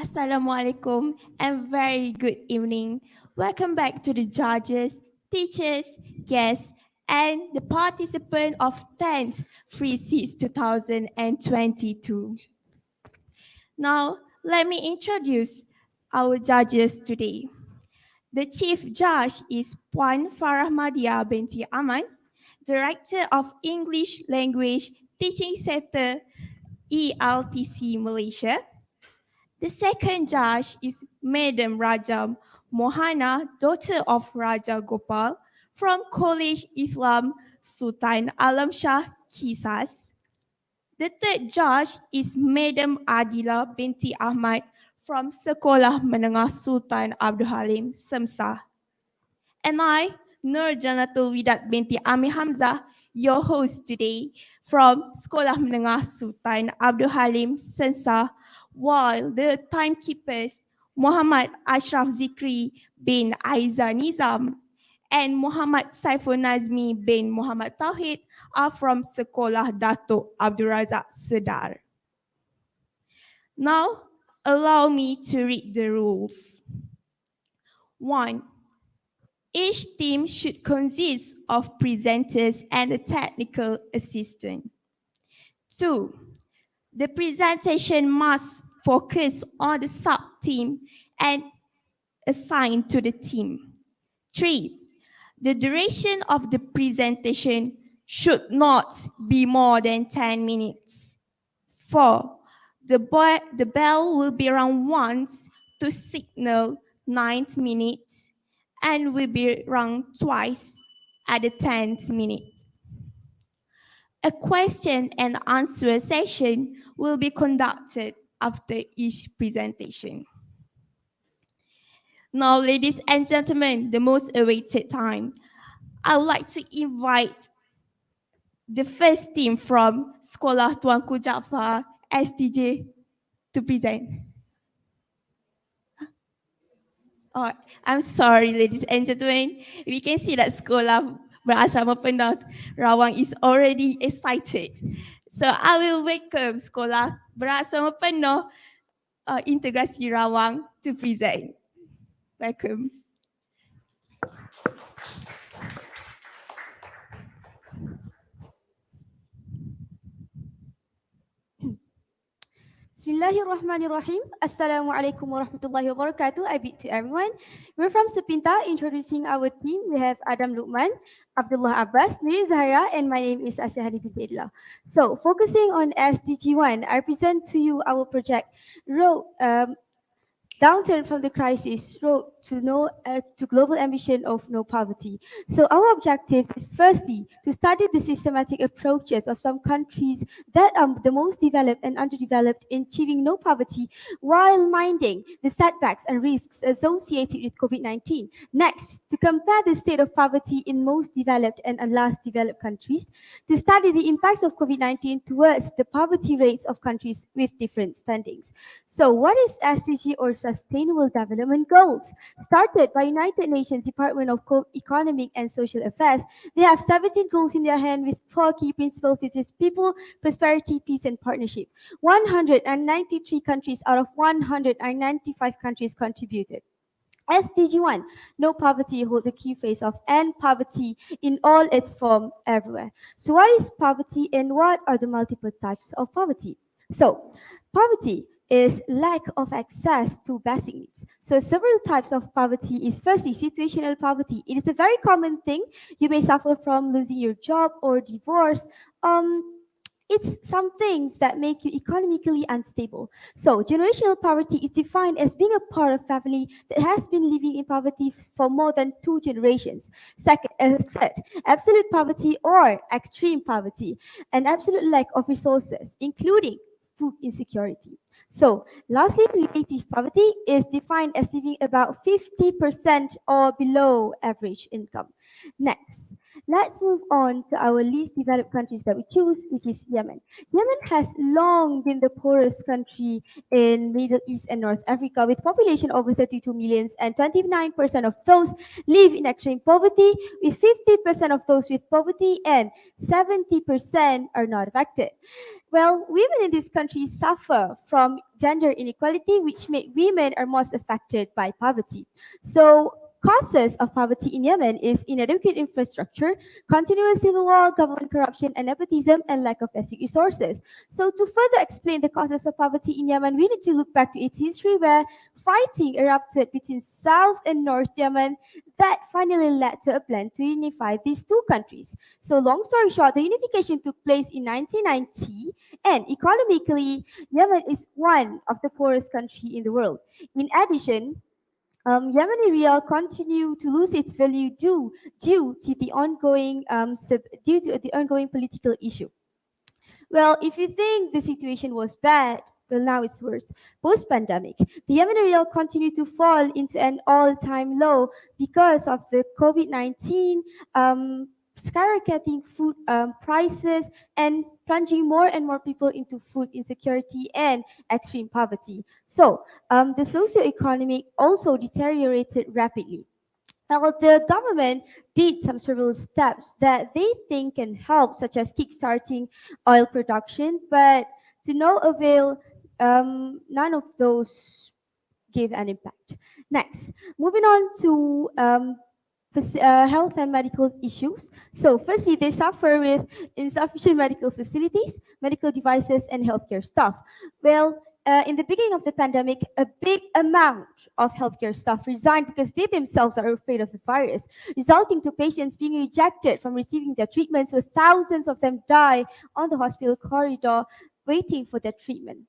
Assalamualaikum and very good evening. Welcome back to the judges, teachers, guests, and the participant of 10th FRSIS 2022. Now, let me introduce our judges today. The Chief Judge is Puan Farahmadia binti Aman, Director of English Language Teaching Center, ELTC Malaysia. The second judge is Madam Raja Mohana, daughter of Raja Gopal, from College Islam Sultan Alam Shah Kisas. The third judge is Madam Adila binti Ahmad from Sekolah Menengah Sultan Abdul Halim, Semsah. And I, Nur Janatul Widat binti Ami Hamzah, your host today from Sekolah Menengah Sultan Abdul Halim, Semsah, while the timekeepers Muhammad Ashraf Zikri bin Aiza Nizam and Muhammad Saiful Nazmi bin Muhammad Tauhid are from Sekolah Datuk Abdul Razak Sedar. Now, allow me to read the rules. 1. Each team should consist of presenters and a technical assistant. 2. The presentation must focus on the sub-team and assigned to the team. 3. The duration of the presentation should not be more than 10 minutes. 4. The bell will be rung once to signal 9th minute and will be rung twice at the 10th minute. A question and answer session will be conducted after each presentation. Now, ladies and gentlemen, the most awaited time. I would like to invite the first team from Sekolah Tuanku Jaafar STJ to present. Oh, I'm sorry, ladies and gentlemen. We can see that Sekolah Berasrama Penuh Rawang is already excited. So I will welcome Sekolah Berasrama Penuh Integrasi Rawang to present. Welcome. Bismillahirrahmanirrahim. Assalamualaikum warahmatullahi wabarakatuh. I bid to everyone. We're from Sepinta. Introducing our team, we have Adam Lukman, Abdullah Abbas, Nuri Zahira, and my name is Asya Hadi Bidillah. So, focusing on SDG1, I present to you our project, Downturn from the Crisis, Road to Global Ambition of No Poverty. So our objective is firstly to study the systematic approaches of some countries that are the most developed and underdeveloped in achieving no poverty while minding the setbacks and risks associated with COVID-19. Next, to compare the state of poverty in most developed and less developed countries, to study the impacts of COVID-19 towards the poverty rates of countries with different standings. So what is SDG or Sustainable Development Goals? Started by United Nations Department of Economic and Social Affairs, they have 17 goals in their hand with 4 key principles, which is people, prosperity, peace, and partnership. 193 countries out of 195 countries contributed. SDG 1, no poverty, hold the key phrase of end poverty in all its form everywhere. So what is poverty and what are the multiple types of poverty? So poverty is lack of access to basic needs. So several types of poverty is firstly situational poverty. It is a very common thing. You may suffer from losing your job or divorce. It's some things that make you economically unstable. So generational poverty is defined as being a part of family that has been living in poverty for more than 2 generations. Third, absolute poverty or extreme poverty, an absolute lack of resources, including food insecurity. So lastly, relative poverty is defined as living about 50% or below average income. Next, Let's move on to our least developed countries that we choose, which is Yemen. Yemen has long been the poorest country in Middle East and North Africa, with population over 32 millions, and 29% of those live in extreme poverty, with 50% of those with poverty and 70% are not affected. Well, women in this country suffer from gender inequality, which make women are most affected by poverty. So, causes of poverty in Yemen is inadequate infrastructure, continuous civil war, government corruption, and nepotism, and lack of basic resources. So, to further explain the causes of poverty in Yemen, we need to look back to its history, where fighting erupted between South and North Yemen that finally led to a plan to unify these two countries. So, long story short, the unification took place in 1990, and economically, Yemen is one of the poorest countries in the world. In addition, Yemeni rial continue to lose its value due to the ongoing political issue. Well, if you think the situation was bad, well, now it's worse. Post-pandemic, the Yemeni rial continued to fall into an all-time low because of the COVID-19, skyrocketing food prices, and plunging more and more people into food insecurity and extreme poverty. So, the socioeconomic also deteriorated rapidly. Well, the government did some several steps that they think can help, such as kickstarting oil production, but to no avail, none of those gave an impact. Next, moving on to health and medical issues. So, firstly, they suffer with insufficient medical facilities, medical devices, and healthcare staff. Well, in the beginning of the pandemic, a big amount of healthcare staff resigned because they themselves are afraid of the virus, resulting to patients being rejected from receiving their treatment. So thousands of them die on the hospital corridor waiting for their treatment.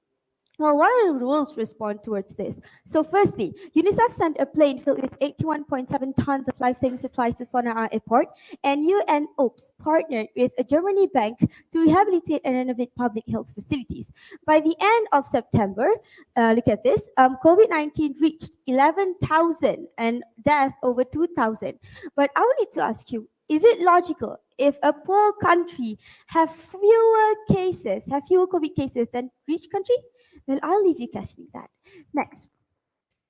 Well, what are the rules to respond towards this? So, firstly, UNICEF sent a plane filled with 81.7 tons of life-saving supplies to Sana'a Airport, and UNOPS partnered with a Germany bank to rehabilitate and renovate public health facilities. By the end of September, look at this, COVID-19 reached 11,000 and death over 2,000. But I would need to ask you, is it logical if a poor country have fewer COVID cases than rich country? Well, I'll leave you questioning that. Next.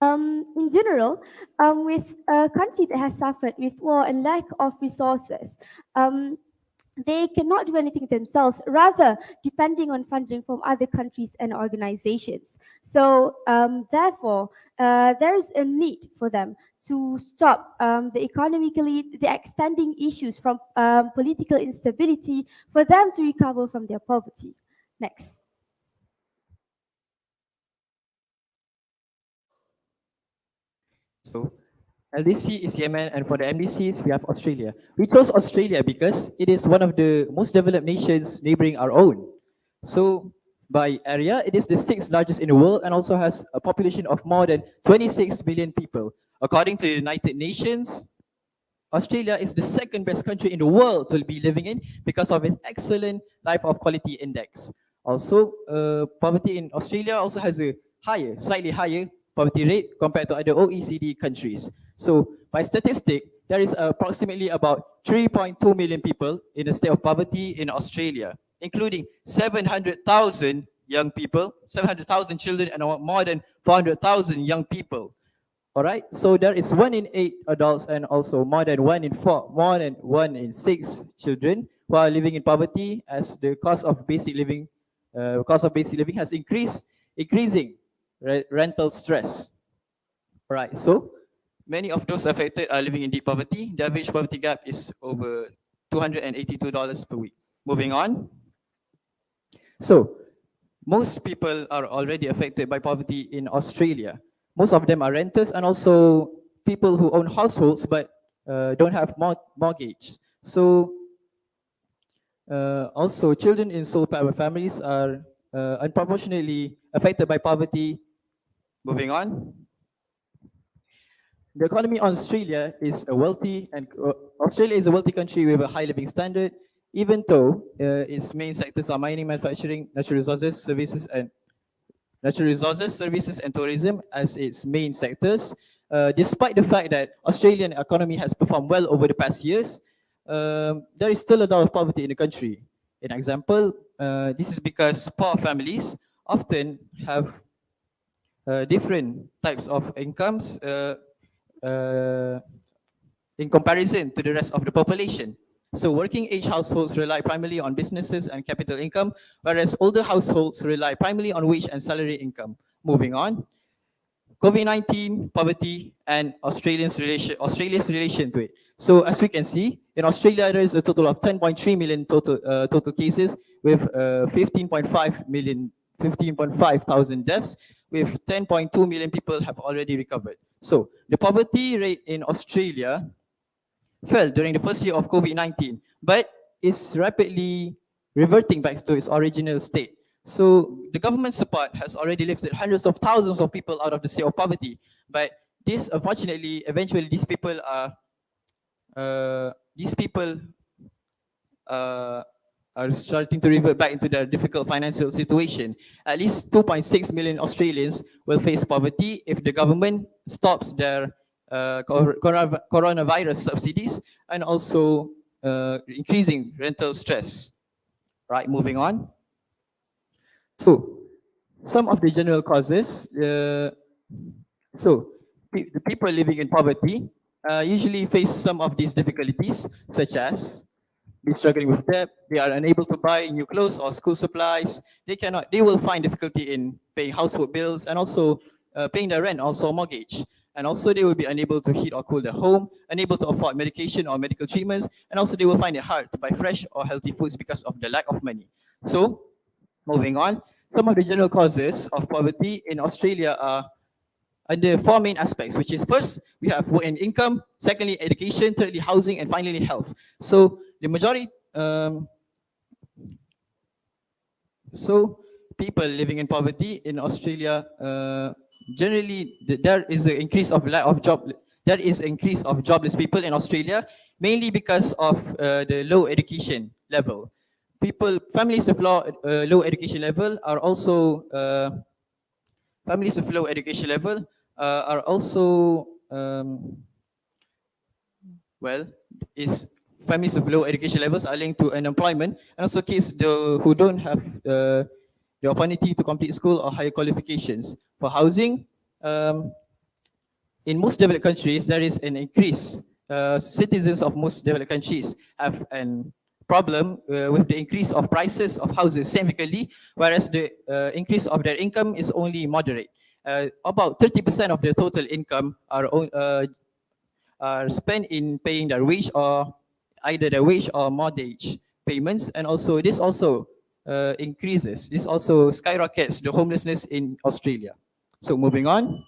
In general, with a country that has suffered with war and lack of resources, they cannot do anything themselves, rather depending on funding from other countries and organizations. So therefore, there is a need for them to stop the extending issues from political instability, for them to recover from their poverty. Next. So LDC is Yemen, and for the MDCs, we have Australia. We chose Australia because it is one of the most developed nations neighboring our own. So by area, it is the sixth largest in the world and also has a population of more than 26 million people. According to the United Nations, Australia is the second best country in the world to be living in because of its excellent life of quality index. Also, poverty in Australia also has a slightly higher poverty rate compared to other OECD countries. So by statistic, there is approximately about 3.2 million people in a state of poverty in Australia, including 700,000 young people, 700,000 children, and more than 400,000 young people. All right, so there is 1 in 8 adults and also more than 1 in 6 children who are living in poverty, as the cost of basic living has increasing rental stress. All right, so many of those affected are living in deep poverty. The average poverty gap is over $282 per week. Moving on. So most people are already affected by poverty in Australia. Most of them are renters and also people who own households but don't have mortgage. So also children in sole parent families are unproportionately affected by poverty. Moving on. The economy of Australia is a wealthy country with a high living standard, even though its main sectors are mining, manufacturing, natural resources, services, and tourism as its main sectors. Despite the fact that Australian economy has performed well over the past years, there is still a lot of poverty in the country. An example, this is because poor families often have different types of incomes uh, in comparison to the rest of the population. So working age households rely primarily on businesses and capital income, whereas older households rely primarily on wage and salary income. Moving on, COVID-19, poverty, and Australia's relation to it. So as we can see, in Australia there is a total of 10.3 million total cases with 15.5 thousand deaths, with 10.2 million people have already recovered. So the poverty rate in Australia fell during the first year of COVID-19, but is rapidly reverting back to its original state. So the government support has already lifted hundreds of thousands of people out of the state of poverty. But this, unfortunately, eventually these people are starting to revert back into their difficult financial situation. At least 2.6 million Australians will face poverty if the government stops their coronavirus subsidies and also increasing rental stress. Right, moving on. So, some of the general causes. The people living in poverty usually face some of these difficulties, such as be struggling with debt, they are unable to buy new clothes or school supplies, they will find difficulty in paying household bills and also paying their rent, also mortgage. And also they will be unable to heat or cool their home, unable to afford medication or medical treatments, and also they will find it hard to buy fresh or healthy foods because of the lack of money. So, moving on, some of the general causes of poverty in Australia are under four main aspects, which is first, we have work and income, secondly, education, thirdly, housing, and finally, health. So the majority, so people living in poverty in Australia, generally there is an increase of lack of job. There is increase of jobless people in Australia, mainly because of the low education level. Families with low education level are also families with low education level are also well, is families with low education levels are linked to unemployment, and also kids who don't have the opportunity to complete school or higher qualifications. For housing, in most developed countries, there is an increase. Citizens of most developed countries have an problem with the increase of prices of houses significantly, whereas the increase of their income is only moderate. About 30% of their total income are spent in paying their wage or either their wage or mortgage payments, and also this also this also skyrockets the homelessness in Australia. So moving on.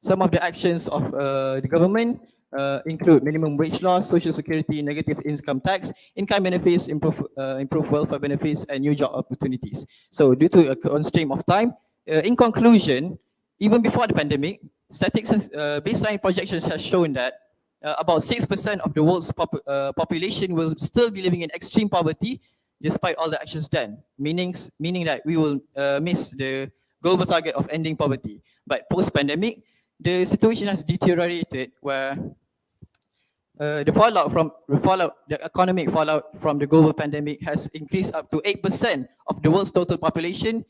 Some of the actions of the government include minimum wage law, social security, negative income tax, income benefits, improve welfare benefits, and new job opportunities. So due to a constraint of time, in conclusion, even before the pandemic, baseline projections has shown that about 6% of the world's population will still be living in extreme poverty despite all the actions done, meaning that we will miss the global target of ending poverty. But post-pandemic, the situation has deteriorated where the economic fallout from the global pandemic has increased up to 8% of the world's total population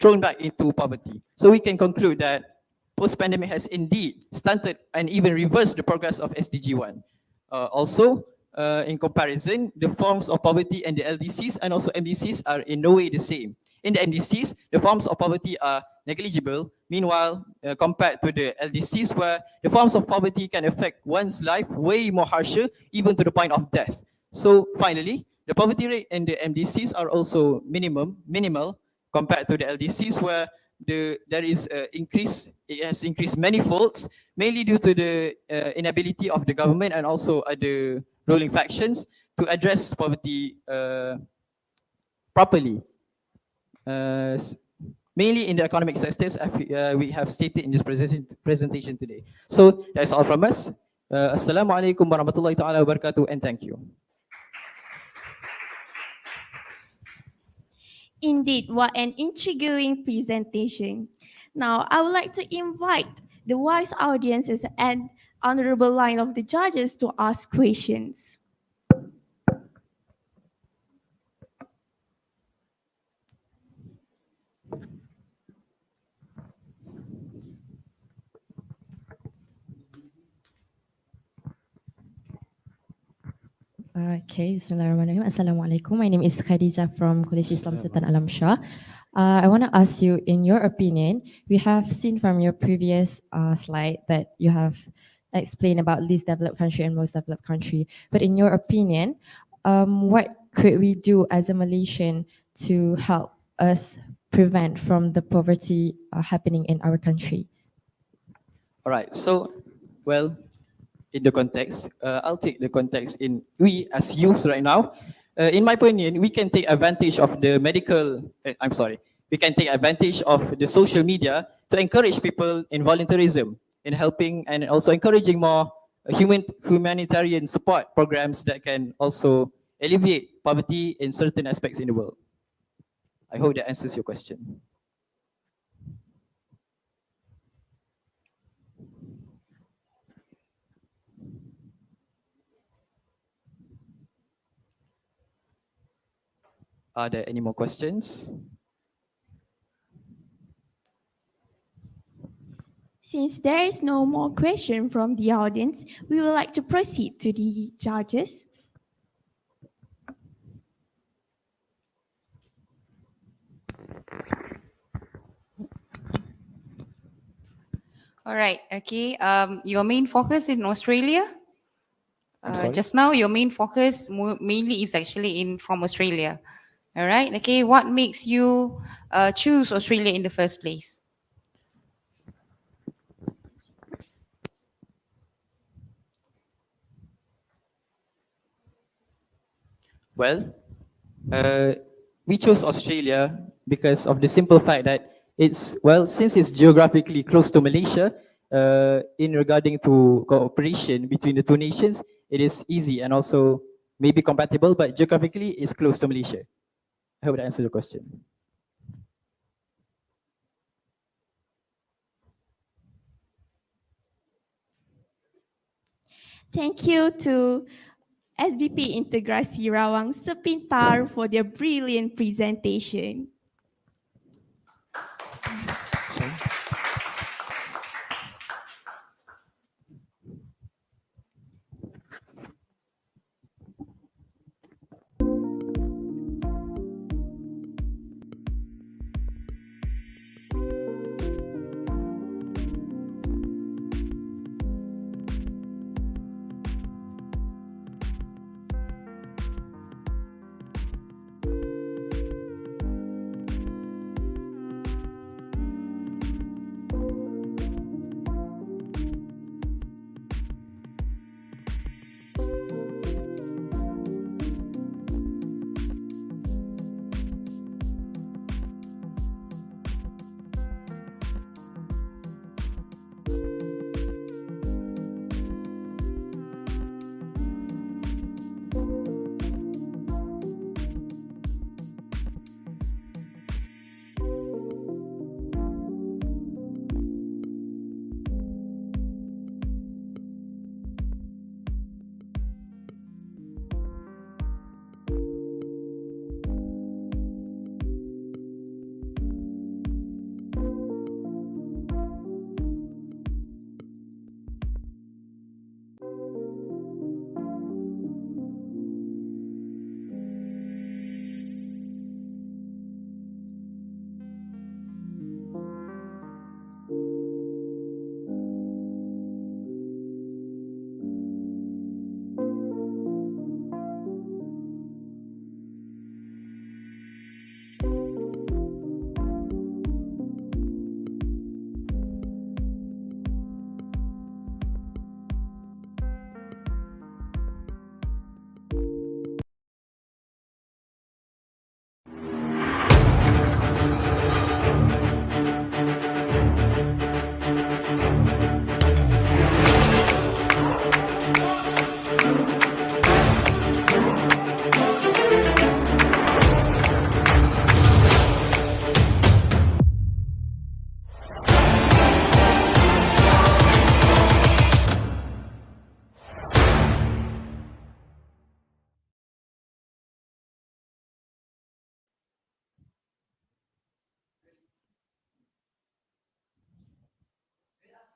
thrown back into poverty. So we can conclude that post-pandemic has indeed stunted and even reversed the progress of SDG 1. Also, in comparison, the forms of poverty and the LDCs and also MDCs are in no way the same. In the MDCs, the forms of poverty are negligible. Meanwhile, compared to the LDCs, where the forms of poverty can affect one's life way more harsher, even to the point of death. So finally, the poverty rate in the MDCs are also minimal compared to the LDCs, where there is increase. It has increased many folds, mainly due to the inability of the government and also other ruling factions to address poverty properly. Mainly in the economic sectors, we have stated in this presentation today. So that's all from us. Assalamualaikum warahmatullahi ta'ala wabarakatuh, and thank you. Indeed, what an intriguing presentation. Now, I would like to invite the wise audiences and honorable line of the judges to ask questions. Okay, Bismillahirrahmanirrahim. Assalamualaikum. My name is Khadija from College Islam Sultan Alam Shah. I want to ask you, in your opinion, we have seen from your previous slide that you have explained about least developed country and most developed country. But in your opinion, what could we do as a Malaysian to help us prevent from the poverty happening in our country? All right. So, well, in the context, I'll take the context in we as youths right now. In my opinion, we can take advantage of the we can take advantage of the social media to encourage people in volunteerism, in helping and also encouraging more humanitarian support programs that can also alleviate poverty in certain aspects in the world. I hope that answers your question. Are there any more questions? Since there is no more question from the audience, we would like to proceed to the judges. All right. Okay. Your main focus in Australia. I'm sorry? Just now, your main focus mainly is actually from Australia. All right. Okay. What makes you choose Australia in the first place? Well, we chose Australia because of the simple fact that since it's geographically close to Malaysia, in regarding to cooperation between the two nations, it is easy and also maybe compatible, but geographically it's close to Malaysia. I hope that answers your question. Thank you to SBP Integrasi Rawang Sepintar for their brilliant presentation.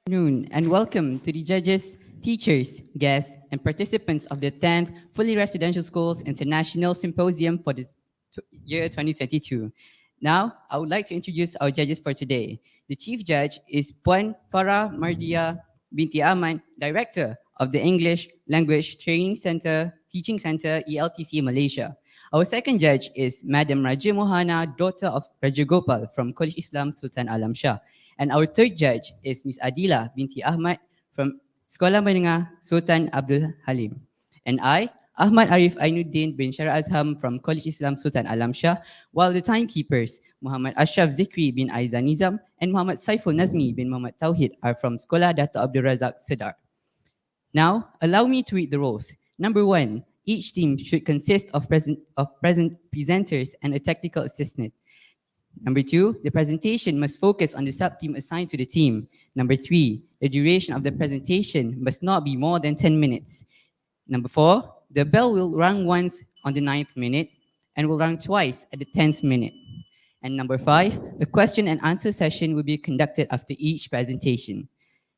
Afternoon and welcome to the judges, teachers, guests, and participants of the 10th Fully Residential Schools International Symposium for the year 2022. Now, I would like to introduce our judges for today. The chief judge is Puan Farah Mardia binti Ahmad, Director of the English Language Training Center, Teaching Center, ELTC, Malaysia. Our second judge is Madam Raja Mohana, daughter of Raja Gopal from College Islam Sultan Alam Shah. And our third judge is Miss Adila binti Ahmad from Sekolah Menengah Sultan Abdul Halim. And I, Ahmad Arif Ainuddin bin Syara Azham from College Islam Sultan Alam Shah, while the timekeepers, Muhammad Ashraf Zikri bin Aizan Nizam and Muhammad Saiful Nazmi bin Muhammad Tauhid are from Sekolah Dato' Abdul Razak Sedar. Now, allow me to read the roles. Number 1, each team should consist of present presenters and a technical assistant. Number 2, the presentation must focus on the sub-team assigned to the team. Number 3, the duration of the presentation must not be more than 10 minutes. Number 4, the bell will ring once on the 9th minute and will ring twice at the 10th minute. And number 5, a question and answer session will be conducted after each presentation.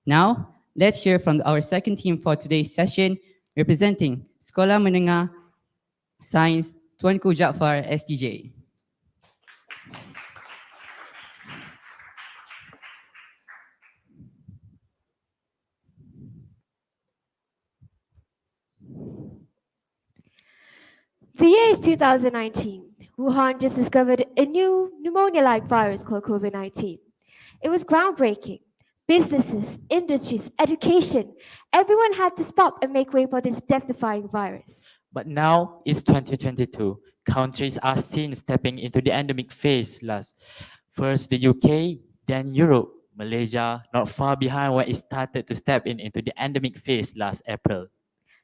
Now, let's hear from our second team for today's session, representing Sekolah Menengah Sains Tuanku Jaafar STJ. The year is 2019. Wuhan just discovered a new pneumonia-like virus called COVID-19. It was groundbreaking. Businesses, industries, education, everyone had to stop and make way for this death-defying virus. But now it's 2022. Countries are seen stepping into the endemic phase last. First the UK, then Europe. Malaysia, not far behind when it started to step into the endemic phase last April.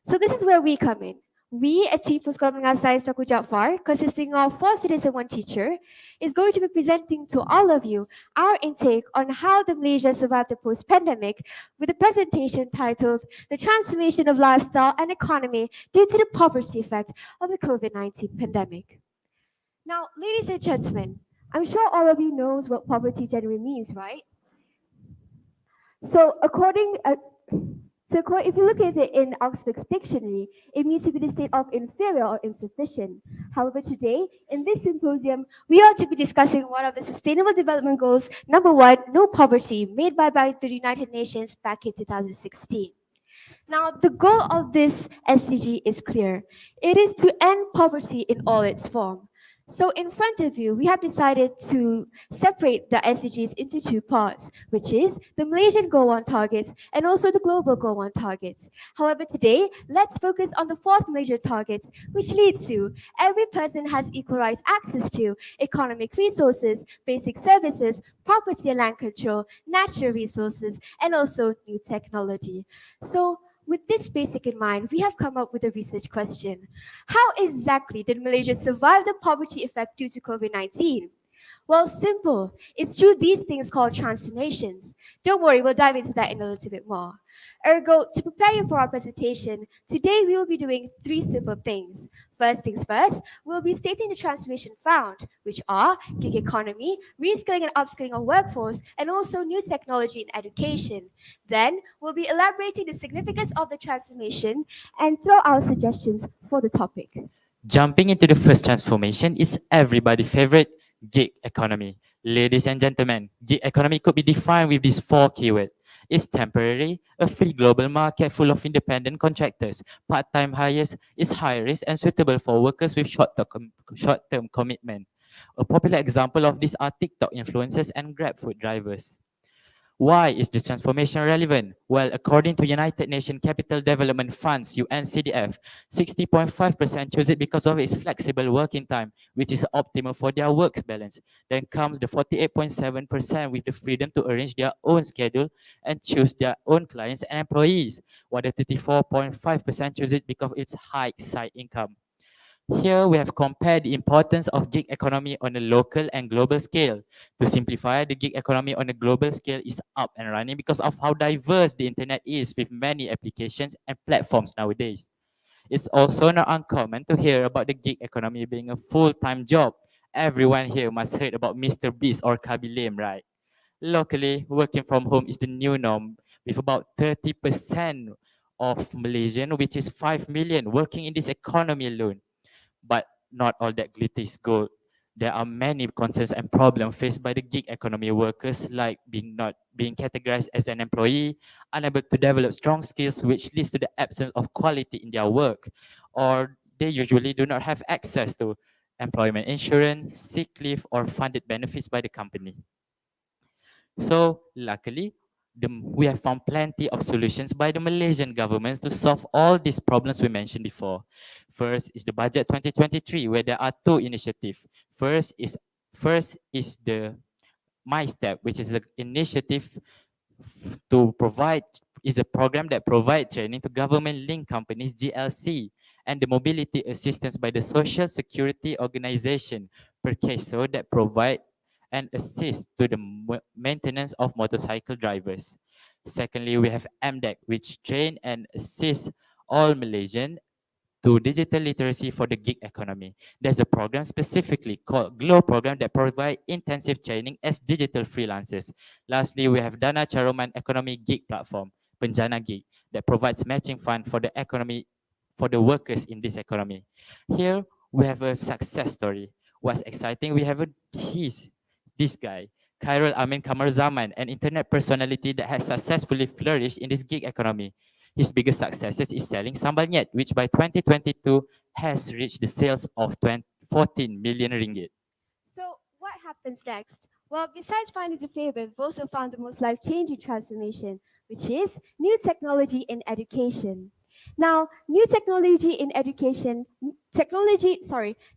So this is where we come in. We at Team for Sekolah Menengah Sains Tuanku Jaafar, consisting of 4 students and 1 teacher, is going to be presenting to all of you our intake on how the Malaysia survived the post-pandemic with a presentation titled The Transformation of Lifestyle and Economy Due to the Poverty Effect of the COVID-19 Pandemic. Now, ladies and gentlemen, I'm sure all of you knows what poverty generally means, right? So if you look at it in Oxford's dictionary, it means to be the state of inferior or insufficient. However, today, in this symposium, we are to be discussing one of the Sustainable Development Goals, number 1, no poverty, made by the United Nations back in 2016. Now, the goal of this SDG is clear. It is to end poverty in all its form. So in front of you, we have decided to separate the SDGs into 2 parts, which is the Malaysian Goal 1 targets and also the Global Goal 1 targets. However, today, let's focus on the 4th major target, which leads to every person has equal rights access to economic resources, basic services, property and land control, natural resources, and also new technology. So with this basic in mind, we have come up with a research question. How exactly did Malaysia survive the poverty effect due to COVID-19? Well, simple. It's through these things called transformations. Don't worry, we'll dive into that in a little bit more. Ergo, to prepare you for our presentation, today we will be doing 3 simple things. First things first, we'll be stating the transformation found, which are gig economy, reskilling and upskilling of workforce, and also new technology in education. Then, we'll be elaborating the significance of the transformation and throw our suggestions for the topic. Jumping into the first transformation is everybody's favorite, gig economy. Ladies and gentlemen, gig economy could be defined with these 4 keywords. It's temporary, a free global market full of independent contractors. Part-time hires is high risk and suitable for workers with short-term commitment. A popular example of this are TikTok influencers and GrabFood drivers. Why is this transformation relevant? Well, according to United Nations Capital Development Funds, UNCDF, 60.5% choose it because of its flexible working time, which is optimal for their work balance. Then comes the 48.7% with the freedom to arrange their own schedule and choose their own clients and employees, while the 34.5% choose it because of its high side income. Here we have compared the importance of gig economy on a local and global scale. To simplify, the gig economy on a global scale is up and running because of how diverse the internet is with many applications and platforms nowadays. It's also not uncommon to hear about the gig economy being a full-time job. Everyone here must heard about Mr. Beast or Kaby Lame, right? Locally, working from home is the new norm, with about 30% of Malaysian, which is 5 million, working in this economy alone. But not all that glitter is gold. There are many concerns and problems faced by the gig economy workers, like not being categorized as an employee, unable to develop strong skills, which leads to the absence of quality in their work, or they usually do not have access to employment insurance, sick leave, or funded benefits by the company. So luckily, we have found plenty of solutions by the Malaysian governments to solve all these problems we mentioned before. First is the budget 2023, where there are two initiatives. First is the My Step, which is an initiative to provide is a program that provides training to government-linked companies (GLC) and the mobility assistance by the Social Security Organization per CASO that provide and assist to the maintenance of motorcycle drivers. Secondly, we have MDEC, which train and assist all Malaysian to digital literacy for the gig economy. There's a program specifically called GLOW program that provide intensive training as digital freelancers. Lastly, we have Dana Caroman Economy Gig Platform, Penjana Gig, that provides matching fund for the economy, for the workers in this economy. Here, we have a success story. What's exciting, we have this guy, Khairul Amin Kamarzaman, an internet personality that has successfully flourished in this gig economy. His biggest successes is selling Sambal Nyet, which by 2022 has reached the sales of 14 million ringgit. So what happens next? Well, besides finding the favorite, we've also found the most life-changing transformation, which is new technology in education. Now, new technology in education,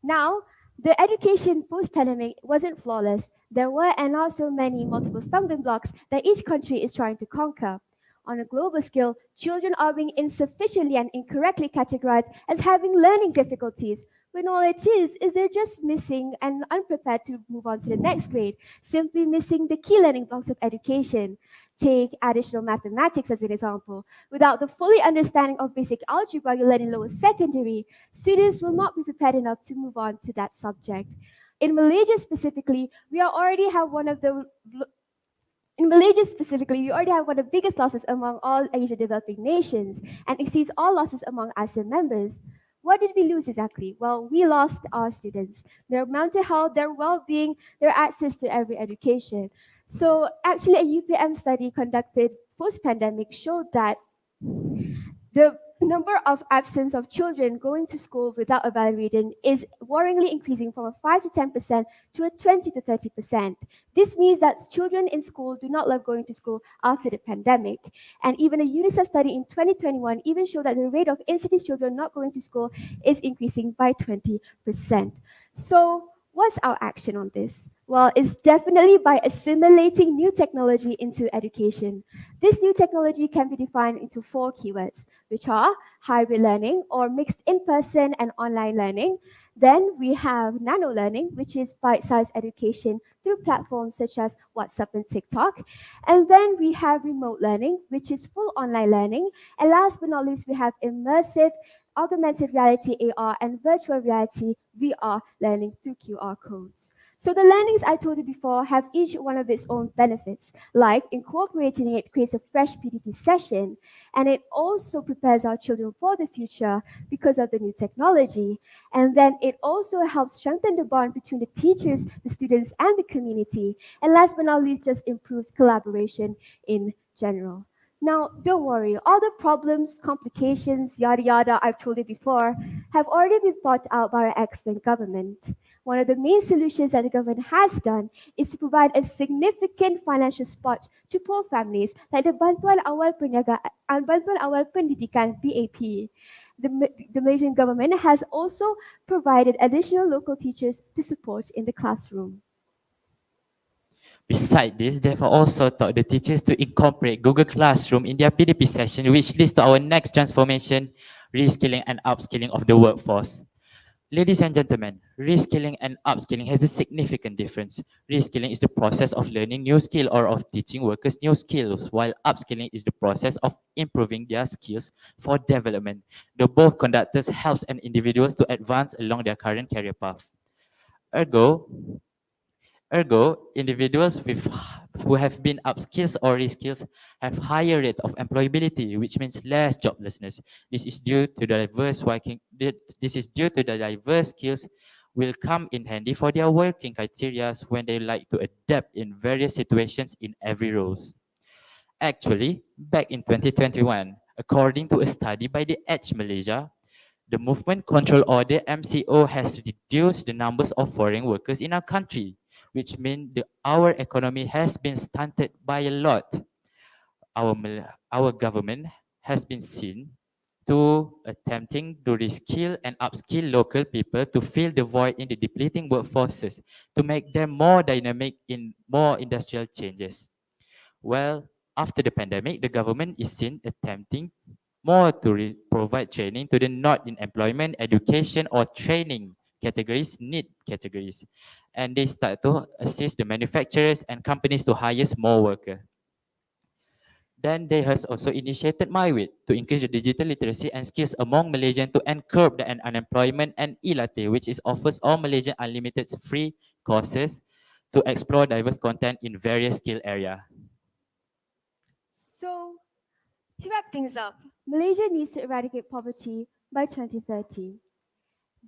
now the education post-pandemic wasn't flawless. There were and are still many multiple stumbling blocks that each country is trying to conquer. On a global scale, children are being insufficiently and incorrectly categorized as having learning difficulties, when all it is they're just missing and unprepared to move on to the next grade, simply missing the key learning blocks of education. Take additional mathematics as an example. Without the fully understanding of basic algebra you learn in lower secondary, students will not be prepared enough to move on to that subject. In Malaysia specifically, we already have one of the biggest losses among all Asia developing nations and exceeds all losses among ASEAN members. What did we lose exactly? Well, we lost our students, their mental health, their well-being, their access to every education. So actually a UPM study conducted post-pandemic showed that the number of absence of children going to school without a valid reason is worryingly increasing from a 5 to 10% to a 20 to 30%. This means that children in school do not love going to school after the pandemic. And even a UNICEF study in 2021 even showed that the rate of incident children not going to school is increasing by 20%. So what's our action on this? Well, it's definitely by assimilating new technology into education. This new technology can be defined into 4 keywords, which are hybrid learning or mixed in-person and online learning. Then we have nano learning, which is bite-sized education through platforms such as WhatsApp and TikTok. And then we have remote learning, which is full online learning. And last but not least, we have immersive augmented reality AR and virtual reality VR learning through QR codes. So the learnings I told you before have each one of its own benefits, like incorporating it creates a fresh PDP session, and it also prepares our children for the future because of the new technology. And then it also helps strengthen the bond between the teachers, the students, and the community. And last but not least, just improves collaboration in general. Now, don't worry, all the problems, complications, yada yada, I've told you before, have already been thought out by our excellent government. One of the main solutions that the government has done is to provide a significant financial support to poor families, like the Bantuan Awal Pendidikan (BAP). The Malaysian government has also provided additional local teachers to support in the classroom. Besides this, they have also taught the teachers to incorporate Google Classroom in their PDP session, which leads to our next transformation, reskilling and upskilling of the workforce. Ladies and gentlemen, reskilling and upskilling has a significant difference. Reskilling is the process of learning new skill or of teaching workers new skills, while upskilling is the process of improving their skills for development. The both conductors helps an individuals to advance along their current career path. Ergo, Ergo, individuals who have been upskilled or reskilled have higher rate of employability, which means less joblessness. This is due to the diverse skills will come in handy for their working criteria when they like to adapt in various situations in every roles. Actually, back in 2021, according to a study by the Edge Malaysia, the Movement Control Order MCO has reduced the numbers of foreign workers in our country, which means our economy has been stunted by a lot. Our government has been seen to attempting to reskill and upskill local people to fill the void in the depleting workforces, to make them more dynamic in more industrial changes. Well, after the pandemic, the government is seen attempting more to provide training to the not in employment, education, or training categories, need categories. And they start to assist the manufacturers and companies to hire more workers. Then they has also initiated MyWit to increase the digital literacy and skills among Malaysians to curb the unemployment and e-latte, which is offers all Malaysian unlimited free courses to explore diverse content in various skill area. So, to wrap things up, Malaysia needs to eradicate poverty by 2030.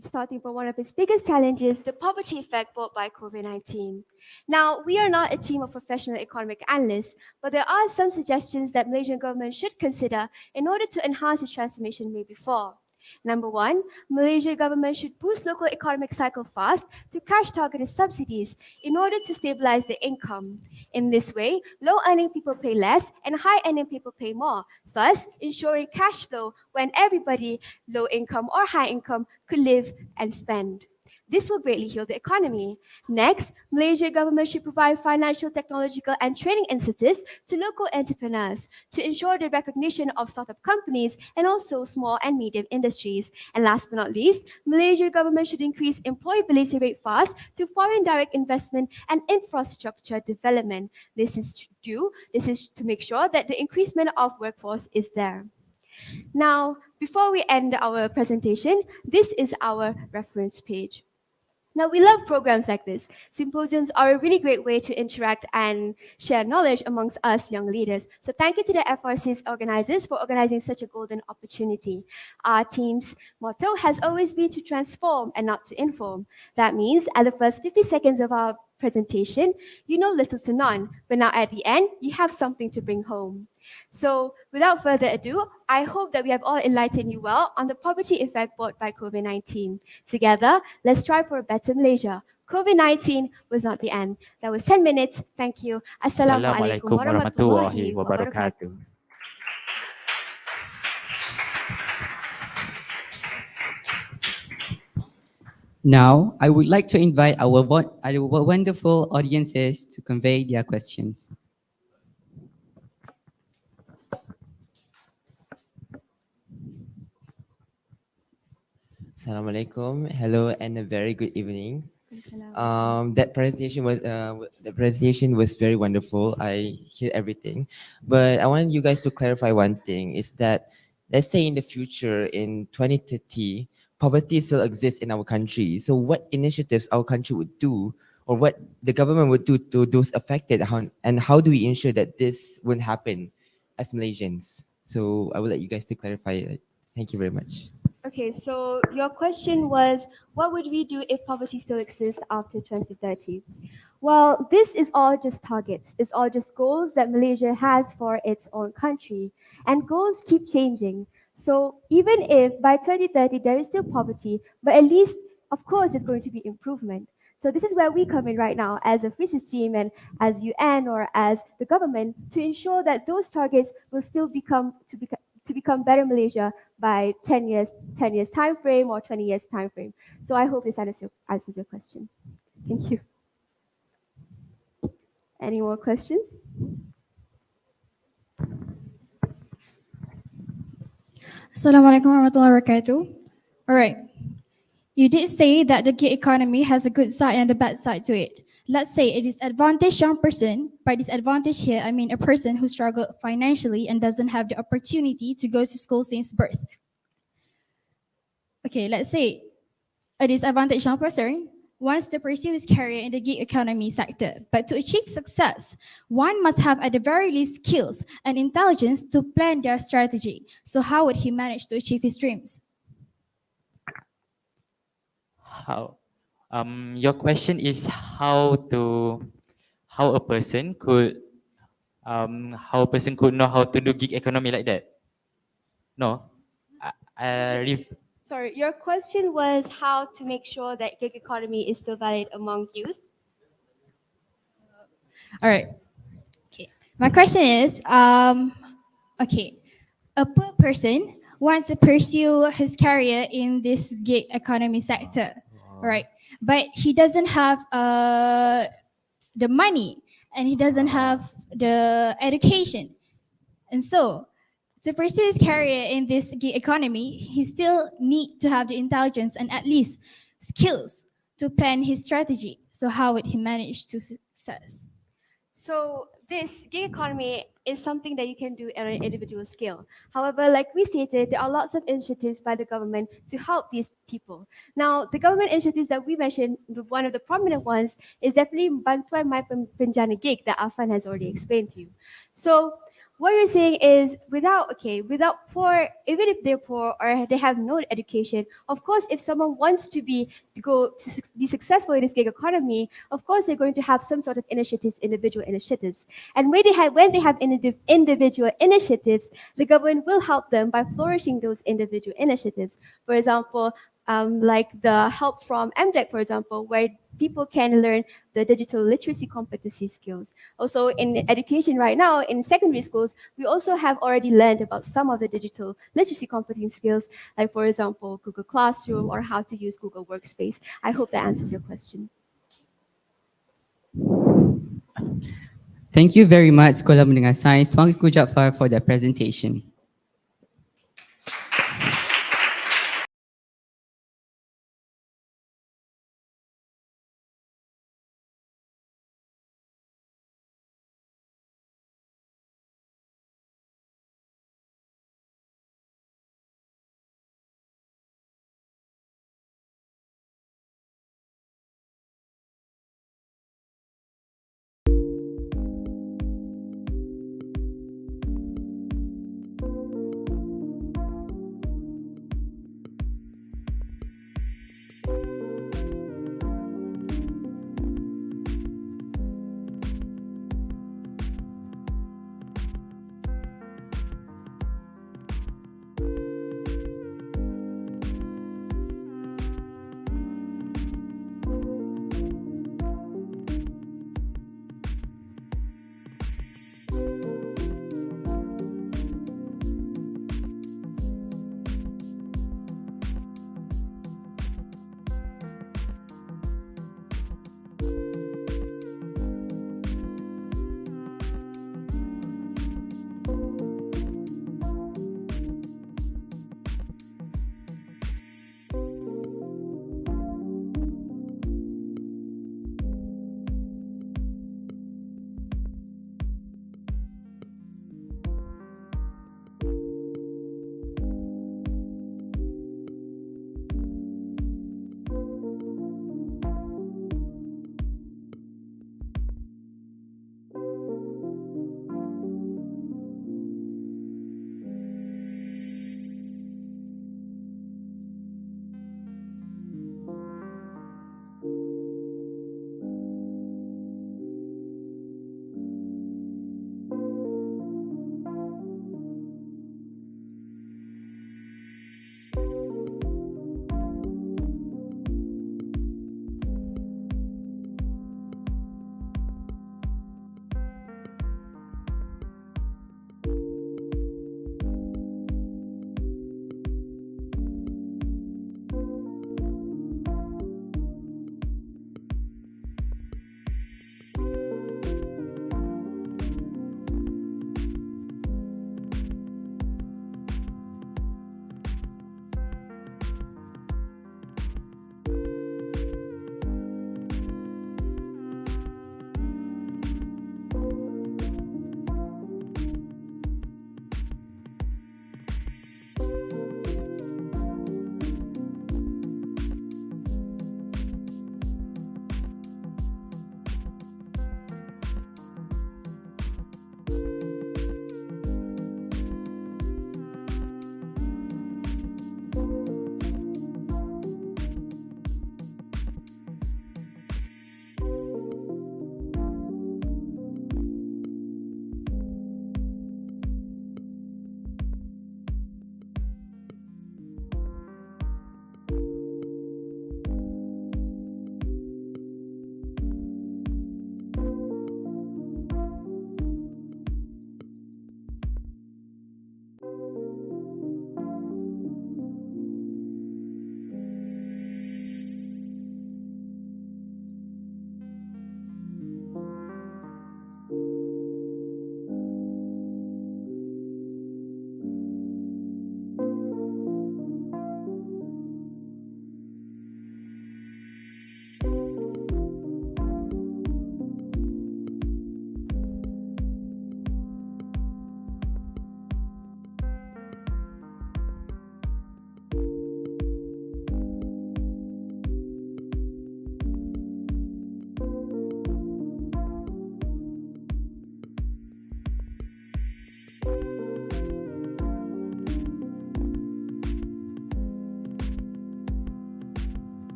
Starting from one of its biggest challenges, the poverty effect brought by COVID-19. Now, we are not a team of professional economic analysts, but there are some suggestions that Malaysian government should consider in order to enhance the transformation made before. Number one, Malaysian government should boost local economic cycle fast to cash targeted subsidies in order to stabilize the income. In this way, low-earning people pay less and high-earning people pay more, thus ensuring cash flow when everybody, low income or high income, could live and spend. This will greatly heal the economy. Next, Malaysian government should provide financial, technological, and training incentives to local entrepreneurs to ensure the recognition of startup companies and also small and medium industries. And last but not least, Malaysian government should increase employability rate fast through foreign direct investment and infrastructure development. This is to make sure that the increasement of workforce is there. Now, before we end our presentation, this is our reference page. Now, we love programs like this. Symposiums are a really great way to interact and share knowledge amongst us young leaders. So thank you to the FRSIS organizers for organizing such a golden opportunity. Our team's motto has always been to transform and not to inform. That means at the first 50 seconds of our presentation, you know little to none, but now at the end, you have something to bring home. So without further ado, I hope that we have all enlightened you well on the poverty effect brought by COVID-19. Together, let's strive for a better Malaysia. COVID-19 was not the end. That was 10 minutes. Thank you. Assalamualaikum warahmatullahi wabarakatuh. Now, I would like to invite our wonderful audiences to convey their questions. Assalamualaikum. Hello and a very good evening. That presentation was very wonderful. I hear everything, but I want you guys to clarify one thing: is that let's say in the future, in 2030, poverty still exists in our country. So, what initiatives our country would do, or what the government would do to those affected, and how do we ensure that this won't happen as Malaysians? So, I would like you guys to clarify it. Thank you very much. Okay, so your question was, what would we do if poverty still exists after 2030? Well, this is all just targets. It's all just goals that Malaysia has for its own country. And goals keep changing. So even if by 2030 there is still poverty, but at least, of course, there's going to be improvement. So this is where we come in right now as a FRSIS team and as UN or as the government to ensure that those targets will still become better Malaysia by 10 years time frame or 20 years time frame. So I hope this answers your question. Thank you. Any more questions? Assalamualaikum warahmatullahi wabarakatuh. All right. You did say that the gig economy has a good side and a bad side to it. Let's say it is advantage young person. By disadvantage here, I mean a person who struggled financially and doesn't have the opportunity to go to school since birth. Okay, let's say a disadvantaged young person wants to pursue his career in the gig economy sector. But to achieve success, one must have at the very least skills and intelligence to plan their strategy. So how would he manage to achieve his dreams? How? Your question is how a person could know how to do gig economy like that. No, I, I re- Sorry, your question was how to make sure that gig economy is still valid among youth. All right. Okay. My question is, okay, a poor person wants to pursue his career in this gig economy sector, all right? But he doesn't have the money and he doesn't have the education. And so, to pursue his career in this gig economy, he still need to have the intelligence and at least skills to plan his strategy. So how would he manage to success? So this gig economy is something that you can do at an individual scale. However, like we stated, there are lots of initiatives by the government to help these people. Now, the government initiatives that we mentioned, one of the prominent ones is definitely Bantuan My Penjana Gig that Afan has already explained to you. So what you're saying is without poor, even if they're poor or they have no education, of course, if someone wants to be successful in this gig economy, of course they're going to have some sort of initiatives, individual initiatives. And when they have individual initiatives, the government will help them by flourishing those individual initiatives. For example, like the help from MDEC, for example, where people can learn the digital literacy competency skills. Also in education right now, in secondary schools, we also have already learned about some of the digital literacy competency skills, like for example, Google Classroom or how to use Google Workspace. I hope that answers your question. Thank you very much Sekolah Menengah Sains Tuan Ibu Jaafar for that presentation.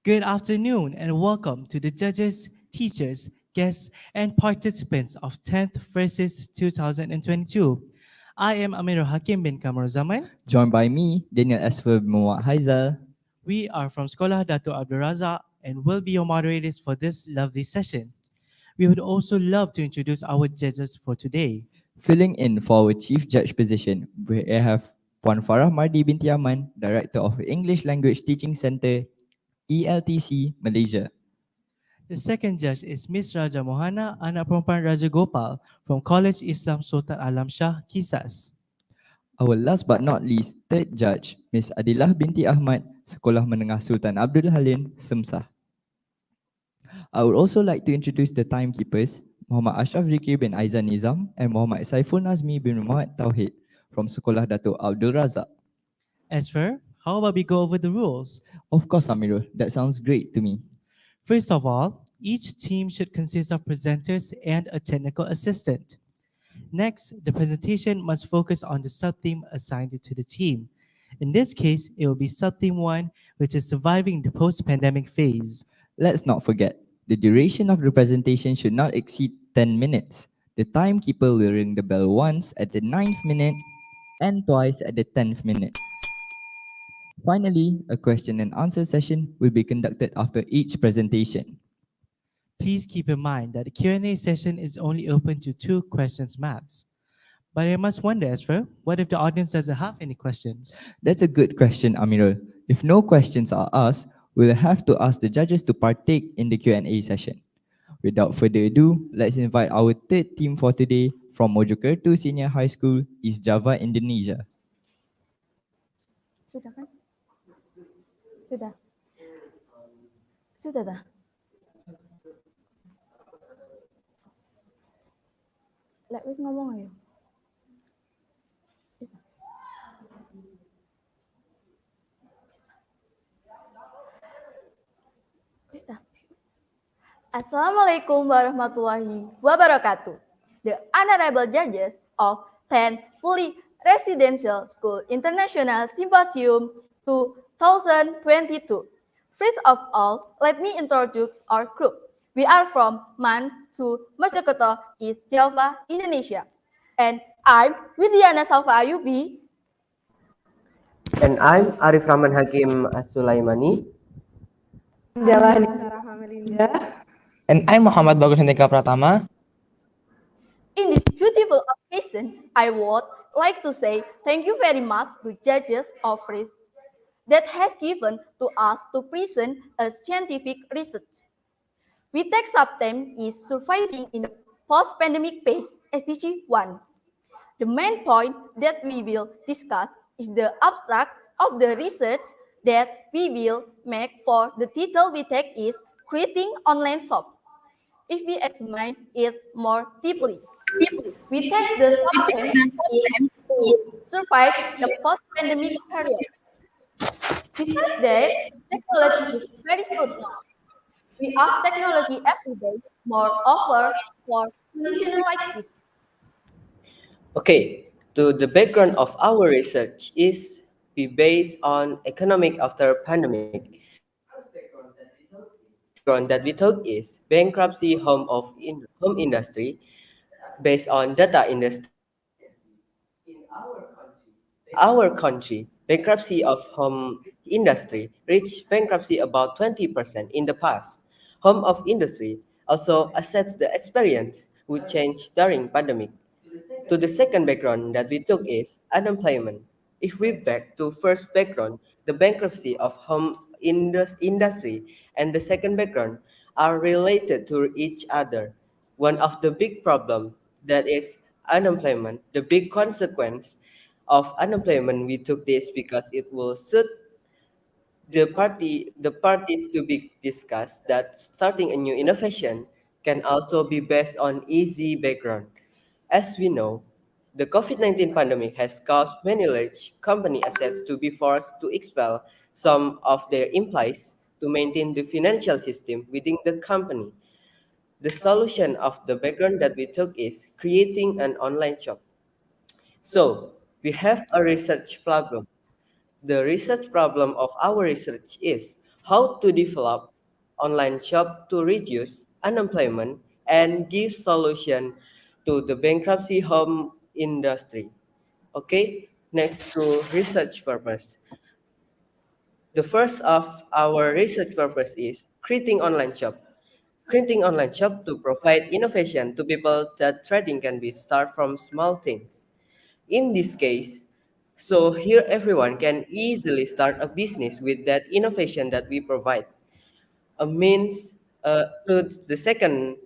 Good afternoon and welcome to the judges, teachers, guests, and participants of 10th FRSIS 2022. I am Amirul Hakim bin Kamar Zaman. Joined by me, Daniel Esfer Muhammad Haizal. We are from Sekolah Dato Abdul Razak and will be your moderators for this lovely session. We would also love to introduce our judges for today. Filling in for our chief judge position, we have Puan Farah Mardi binti Aman, Director of English Language Teaching Centre, ELTC, Malaysia. The second judge is Miss Raja Mohana Anak Perempuan Raja Gopal from College Islam Sultan Alam Shah, Kisas. Our last but not least, third judge, Miss Adilah binti Ahmad, Sekolah Menengah Sultan Abdul Halim, Semsah. I would also like to introduce the timekeepers, Muhammad Ashraf Zikri bin Aizan Nizam and Muhammad Saiful Nazmi bin Muhammad Tauhid from Sekolah Dato Abdul Razak. Esfer, how about we go over the rules? Of course, Amirul, that sounds great to me. First of all, each team should consist of presenters and a technical assistant. Next, the presentation must focus on the sub-theme assigned to the team. In this case, it will be sub-theme 1, which is surviving the post-pandemic phase. Let's not forget, the duration of the presentation should not exceed 10 minutes. The timekeeper will ring the bell once at the 9th minute and twice at the 10th minute. Finally, a question and answer session will be conducted after each presentation. Please keep in mind that the Q&A session is only open to 2 questions max. But I must wonder, Esfer, what if the audience doesn't have any questions? That's a good question, Amirul. If no questions are asked, we'll have to ask the judges to partake in the Q&A session. Without further ado, let's invite our third team for today from Mojokerto Senior High School, East Java, Indonesia. Sudah kan? Sudah. Sudah dah. Lek wis ngomong ayo. Wis dah. Assalamualaikum warahmatullahi wabarakatuh. The honorable judges of 10 fully residential school international symposium 2022. First of all, let me introduce our group. We are from Man to Mojokerto, East Java, Indonesia. And I'm Widiana Salva Ayubi. And I'm Arif Rahman Hakim As-Sulaimani. Jalani Sarah Melinda. And I'm Muhammad Bagus Hendika Pratama. In this beautiful occasion, I would like to say thank you very much to judges of FRSIS that has given to us to present a scientific research. We take subtheme is surviving in the post-pandemic phase, SDG 1. The main point that we will discuss is the abstract of the research that we will make. For the title we take is Creating Online Shop. If we examine it more deeply, we take the subtheme is survive the post-pandemic period. Besides that, technology is very good now. We ask technology every day, moreover, for conditions like this. Okay, to the background of our research is be based on economic after pandemic. Background that we took is bankruptcy home industry based on data industry. Our country, bankruptcy of home industry reached bankruptcy about 20% in the past. Home of industry also assess the experience would change during pandemic. To the second background that we took is unemployment. If we back to first background, the bankruptcy of home industry and the second background are related to each other. One of the big problem that is unemployment, the big consequence of unemployment we took this because it will suit the parties to be discussed that starting a new innovation can also be based on easy background. As we know, the COVID-19 pandemic has caused many large company assets to be forced to expel some of their employees to maintain the financial system within the company. The solution of the background that we took is creating an online shop. So we have a research problem. The research problem of our research is how to develop online shop to reduce unemployment and give solution to the bankruptcy home industry. Okay, next to research purpose. The first of our research purpose is creating online shop. Creating online shop to provide innovation to people that trading can be start from small things. In this case, so here everyone can easily start a business with that innovation that we provide. A means to the second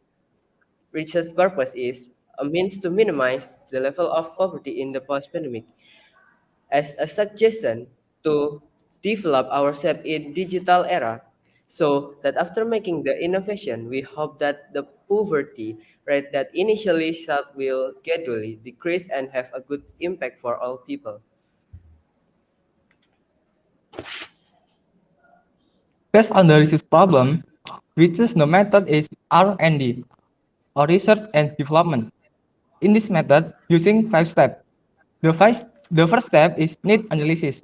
research purpose is a means to minimize the level of poverty in the post-pandemic as a suggestion to develop ourselves in digital era so that after making the innovation we hope that the poverty rate that initially start will gradually decrease and have a good impact for all people. Based on the research problem, we choose the method is R&D, or research and development. In this method, using 5 steps. The first step is need analysis.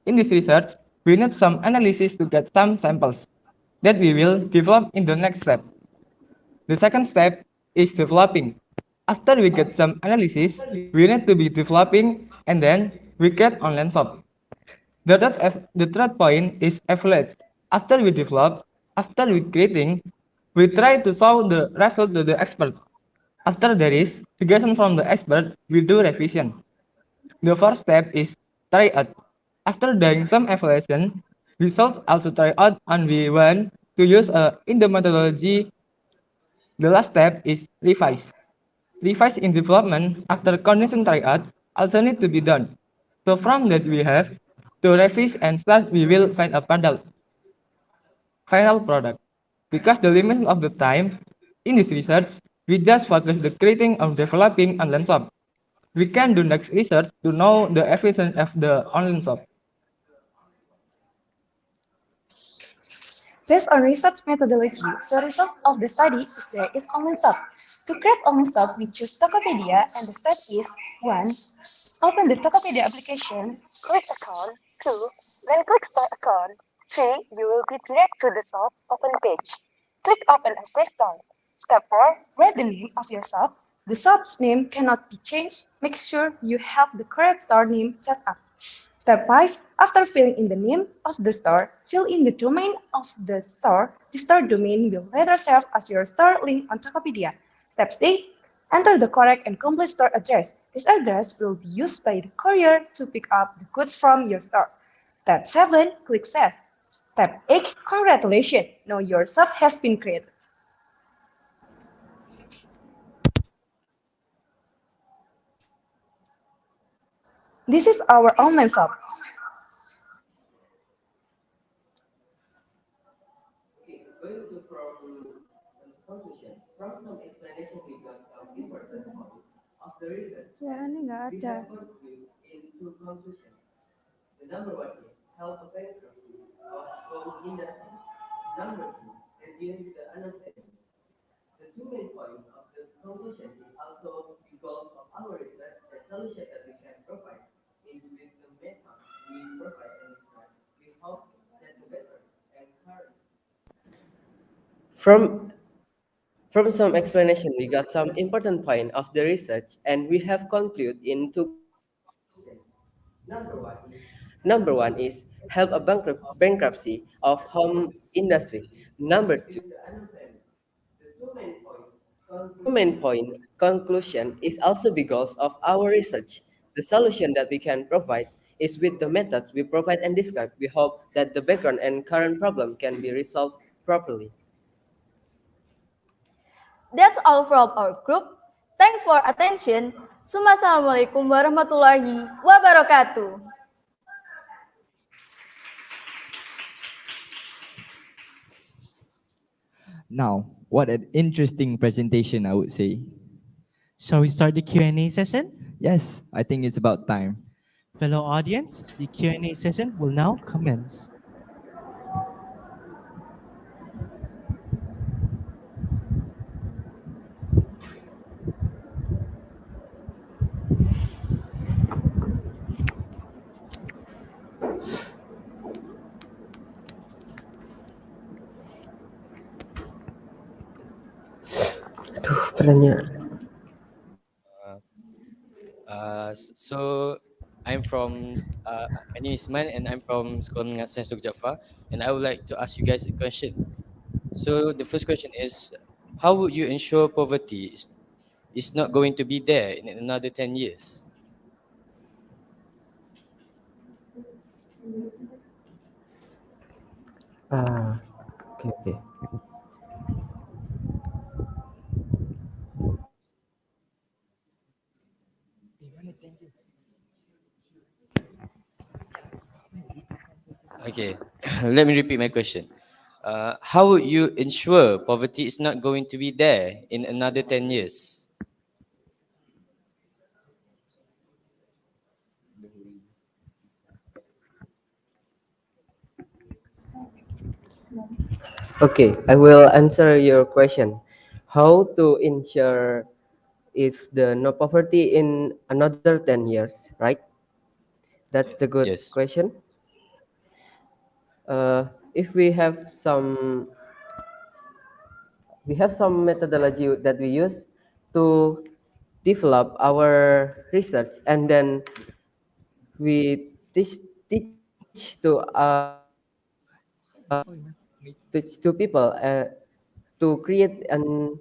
In this research, we need some analysis to get some samples that we will develop in the next step. The second step is developing. After we get some analysis, we need to be developing and then we get online shop. The third point is evaluate. After we develop, after we creating, we try to show the result to the expert. After there is suggestion from the expert, we do revision. The first step is try out. After doing some evaluation, results also try out and we want to use in the methodology. The last step is revise. Revise in development after condition try out also need to be done. So from that we have to revise and start we will find a final product. Because the limit of the time in this research, we just focus the creating and developing online shop. We can do next research to know the efficiency of the online shop. Based on research methodology, the result of the study is there is online shop. To create online shop, we choose Tokopedia, and the step is 1. Open the Tokopedia application, click account, 2. Then click start account, 3. You will be direct to the shop open page. Click open a free store. Step 4. Write the name of your shop. The shop's name cannot be changed. Make sure you have the correct store name set up. Step 5. After filling in the name of the store, fill in the domain of the store. The store domain will later serve as your store link on Tokopedia. Step 6. Enter the correct and complete store address. This address will be used by the courier to pick up the goods from your store. Step 7. Click Save. Step 8. Congratulations! Now your shop has been created. This is our online shop. From some explanation we got some important points of the research. Suaranya nggak We ada. have concluded into conclusion. The number one is help a bankruptcy of home industry. Number two, reduce the unemployment. The two main points of the conclusion is also the goals of our research, the solution that we can provide is with the method we provide and research. We hope that the better and current. From some explanation, we got some important point of the research, and we have concluded in two conclusions. Number one is help a bankruptcy of home industry. Number two, the two main point conclusion is also the goals of our research. The solution that we can provide is with the methods we provide and describe. We hope that the background and current problem can be resolved properly. That's all from our group. Thanks for attention. Assalamualaikum warahmatullahi wabarakatuh. Now, what an interesting presentation, I would say. Shall we start the Q&A session? Yes, I think it's about time. Fellow audience, the Q&A session will now commence. Pertanyaan. So I'm from my name is Man and I'm from Sekolah Menengah Sains Dr. Jaafar, and I would like to ask you guys a question. So the first question is, how would you ensure poverty is not going to be there in another 10 years? Okay. Okay, let me repeat my question. How would you ensure poverty is not going to be there in another 10 years? Okay, I will answer your question. How to ensure is the no poverty in another 10 years, right? That's the good Yes. question. If we have some methodology that we use to develop our research, and then we teach to people to create and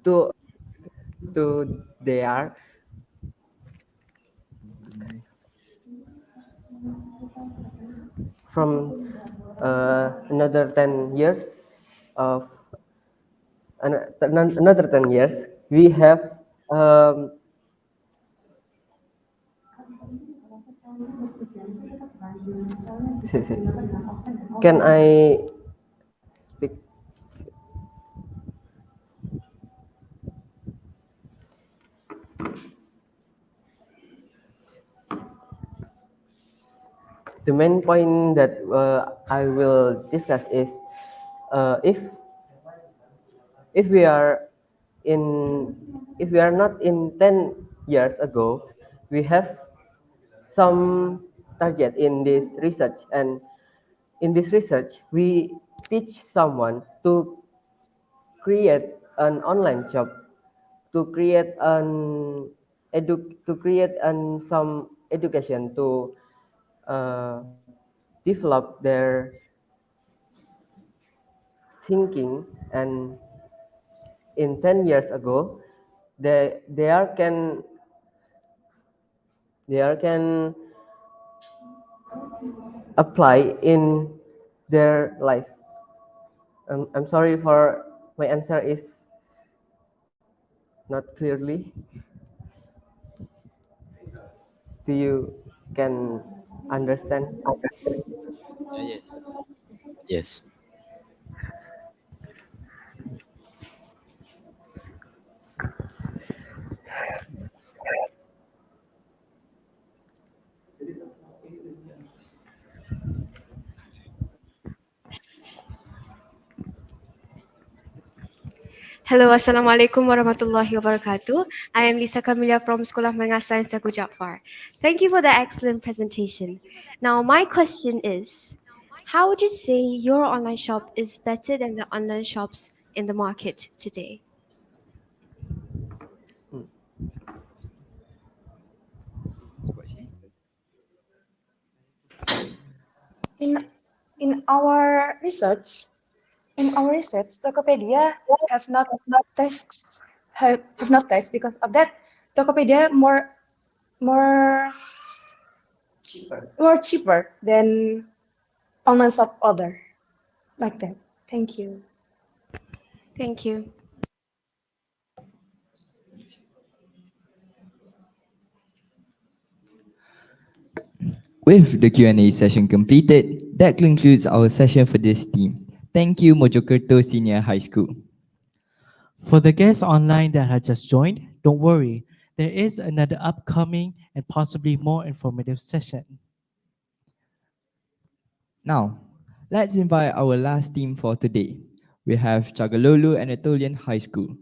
to their from another 10 years of another 10 years we have um, can I speak? The main point that I will discuss is if we are in if we are not in 10 years ago, we have some target in this research, and in this research we teach someone to create an online shop, to create some education to uh, develop their thinking. And in 10 years ago they are can apply in their life. I'm sorry for my answer is not clearly. Do you can understand? Yes. Yes. Hello, Assalamualaikum warahmatullahi wabarakatuh. I am Lisa Camilla from Sekolah Menengah Sains Dr. Jaafar. Thank you for the excellent presentation. Now, my question is, how would you say your online shop is better than the online shops in the market today? In in our research, Tokopedia tests have not tests because of that. Tokopedia more cheaper than online shop other like that. Thank you. Thank you. With the Q&A session completed, that concludes our session for this team. Thank you, Mojokerto Senior High School. For the guests online that had just joined, don't worry, there is another upcoming and possibly more informative session. Now, let's invite our last team for today. We have Chagalolu Anatolian High School.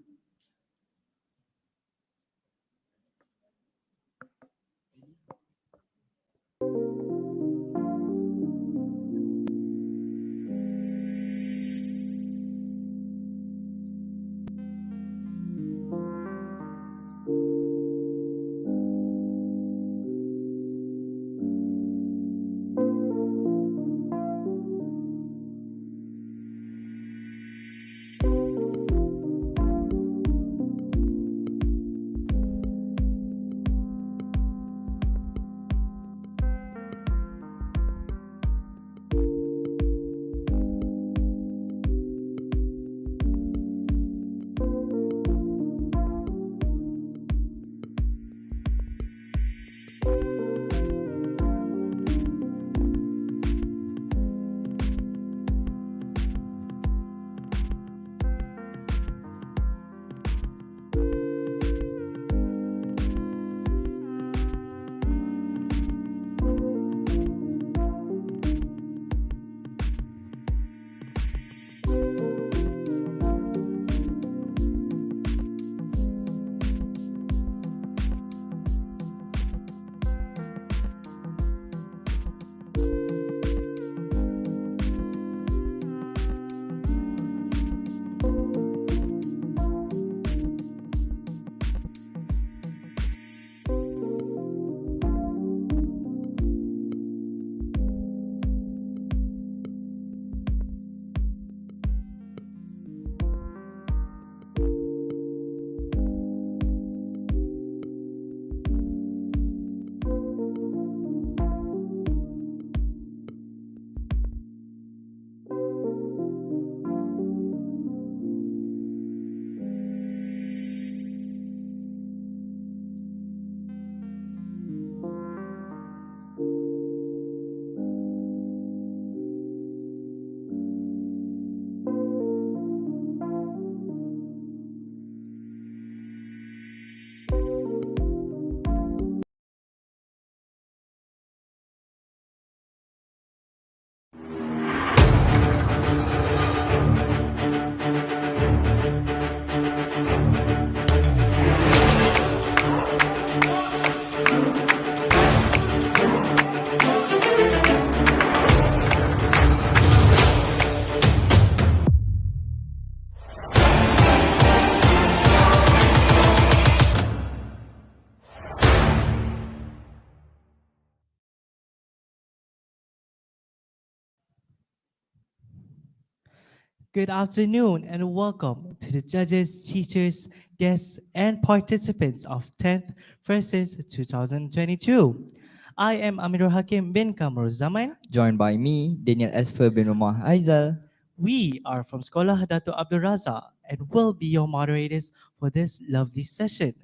Good afternoon and welcome to the judges, teachers, guests, and participants of 10th FRSIS 2022. I am Amirul Hakim bin Kamrul Zaman. Joined by me, Daniel Esfer bin Rumah Aizal. We are from Sekolah Dato Abdul Razak and will be your moderators for this lovely session.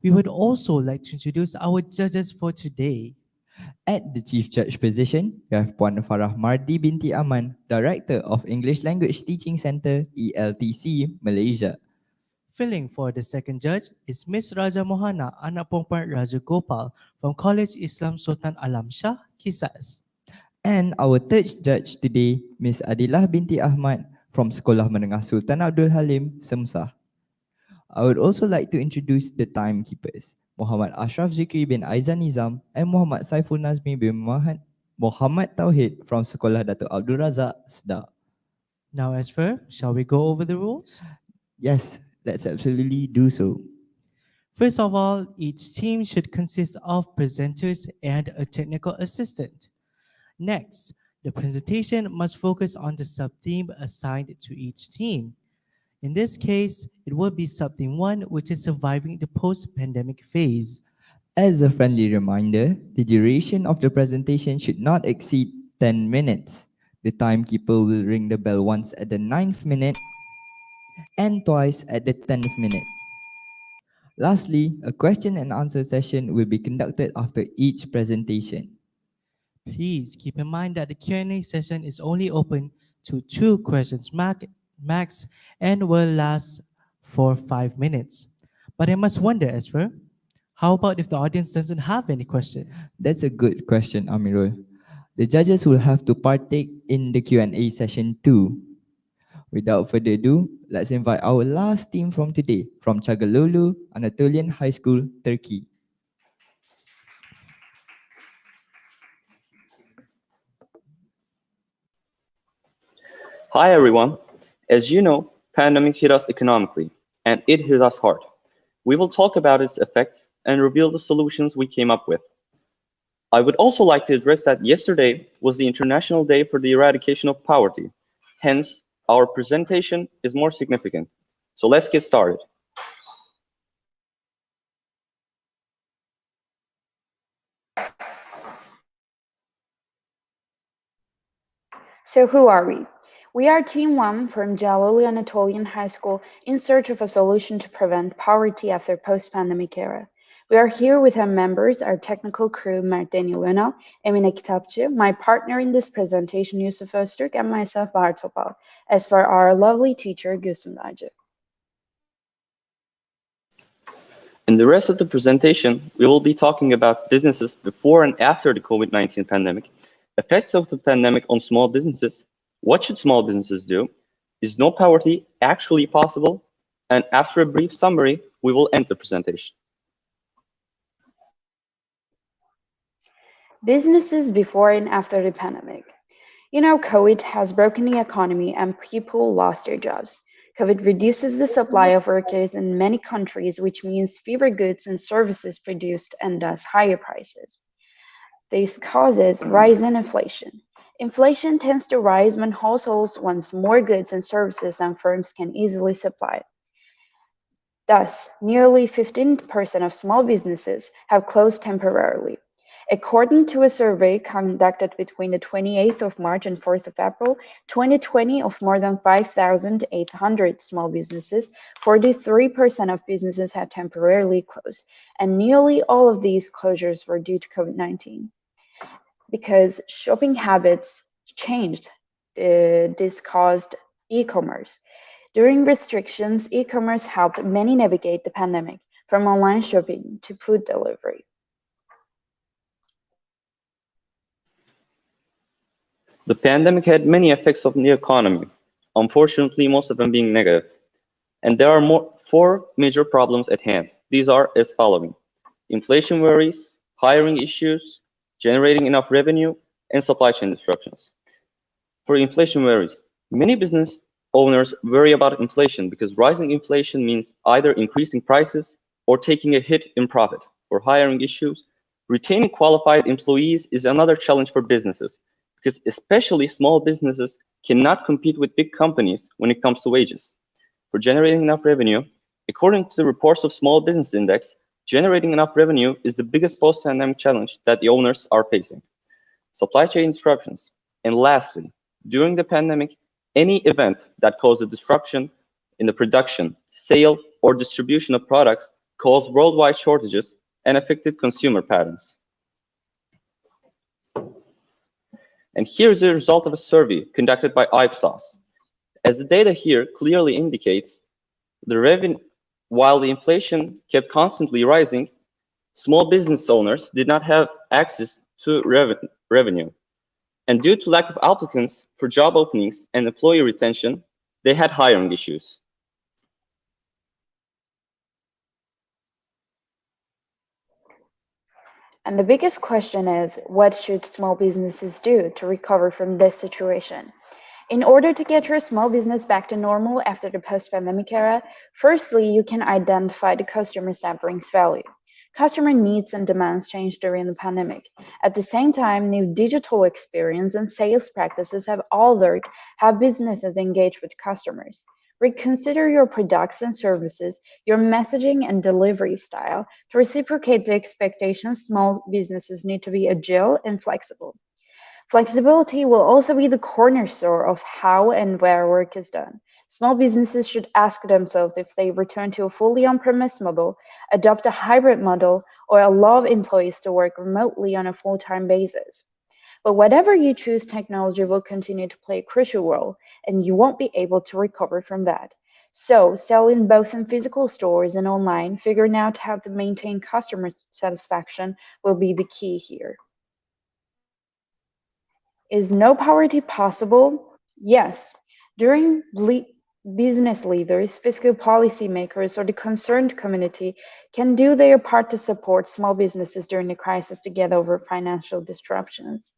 We would also like to introduce our judges for today. At the Chief Judge position, we have Puan Farah Mardi binti Aman, Director of English Language Teaching Centre, ELTC, Malaysia. Filling for the second judge is Miss Raja Mohana Anak Perempuan Raja Gopal from College Islam Sultan Alam Shah, Kisas. And our third judge today, Miss Adilah binti Ahmad from Sekolah Menengah Sultan Abdul Halim, Semsah. I would also like to introduce the timekeepers, Muhammad Ashraf Zikri bin Aizan Nizam and Muhammad Saiful Nazmi bin Muhammad Tauhid from Sekolah Dato Abdul Razak, Sedar. Now Esfer, shall we go over the rules? Yes, let's absolutely do so. First of all, each team should consist of presenters and a technical assistant. Next, the presentation must focus on the sub-theme assigned to each team. In this case, it will be sub-theme 1, which is surviving the post-pandemic phase. As a friendly reminder, the duration of the presentation should not exceed 10 minutes. The timekeeper will ring the bell once at the 9th minute and twice at the 10th minute. Lastly, a question and answer session will be conducted after each presentation. Please keep in mind that the Q&A session is only open to 2 questions max and will last for 5 minutes. But I must wonder, Esfer, how about if the audience doesn't have any questions? That's a good question, Amirul. The judges will have to partake in the Q&A session too. Without further ado, let's invite our last team from today, from Çagalolu Anatolian High School, Turkey. Hi everyone. As you know, pandemic hit us economically, and it hit us hard. We will talk about its effects and reveal the solutions we came up with. I would also like to address that yesterday was the International Day for the Eradication of Poverty. Hence, our presentation is more significant. So let's get started. So who are we? We are Team 1 from Jaloli Anatolian High School in search of a solution to prevent poverty after post-pandemic era. We are here with our members, our technical crew, Martin Iluna, Emine Kitapçı, my partner in this presentation, Yusuf Öztürk, and myself, Bahar Topal, as for our lovely teacher, Gülsüm Dağcı. In the rest of the presentation, we will be talking about businesses before and after the COVID-19 pandemic, effects of the pandemic on small businesses, what should small businesses do, is no poverty actually possible, and after a brief summary, we will end the presentation. Businesses before and after the pandemic. You know, COVID has broken the economy and people lost their jobs. COVID reduces the supply of workers in many countries, which means fewer goods and services produced and thus higher prices. This causes rise in inflation. Inflation tends to rise when households want more goods and services than firms can easily supply. Thus, nearly 15% of small businesses have closed temporarily. According to a survey conducted between the 28th of March and 4th of April, 2020, of more than 5,800 small businesses, 43% of businesses had temporarily closed, and nearly all of these closures were due to COVID-19. Because shopping habits changed, this caused e-commerce. During restrictions, e-commerce helped many navigate the pandemic, from online shopping to food delivery. The pandemic had many effects on the economy, unfortunately most of them being negative. And there are 4 major problems at hand. These are as following: inflation worries, hiring issues, generating enough revenue, and supply chain disruptions. For inflation worries, many business owners worry about inflation because rising inflation means either increasing prices or taking a hit in profit. For hiring issues, retaining qualified employees is another challenge for businesses, because especially small businesses cannot compete with big companies when it comes to wages. For generating enough revenue, according to the reports of Small Business Index, generating enough revenue is the biggest post-pandemic challenge that the owners are facing. Supply chain disruptions. And lastly, during the pandemic, any event that caused a disruption in the production, sale, or distribution of products caused worldwide shortages and affected consumer patterns. And here's the result of a survey conducted by Ipsos. As the data here clearly indicates, while the inflation kept constantly rising, small business owners did not have access to revenue. And due to lack of applicants for job openings and employee retention, they had hiring issues. And the biggest question is, what should small businesses do to recover from this situation? In order to get your small business back to normal after the post-pandemic era, firstly, you can identify the customers that brings value. Customer needs and demands changed during the pandemic. At the same time, new digital experience and sales practices have altered how businesses engage with customers. Reconsider your products and services, your messaging and delivery style. To reciprocate the expectations, small businesses need to be agile and flexible. Flexibility will also be the cornerstone of how and where work is done. Small businesses should ask themselves if they return to a fully on-premise model, adopt a hybrid model, or allow employees to work remotely on a full-time basis. But whatever you choose, technology will continue to play a crucial role, and you won't be able to recover from that. So, selling both in physical stores and online, figuring out how to maintain customer satisfaction will be the key here. Is no poverty possible? Yes. During business leaders, fiscal policymakers, or the concerned community can do their part to support small businesses during the crisis to get over financial disruptions.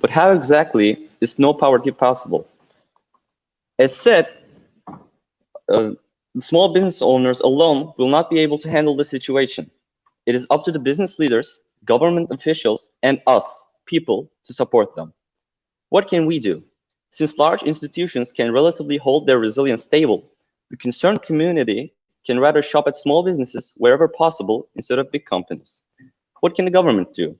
But how exactly is no poverty possible? As said, small business owners alone will not be able to handle the situation. It is up to the business leaders, government officials, and us, people, to support them. What can we do? Since large institutions can relatively hold their resilience stable, the concerned community can rather shop at small businesses wherever possible instead of big companies. What can the government do?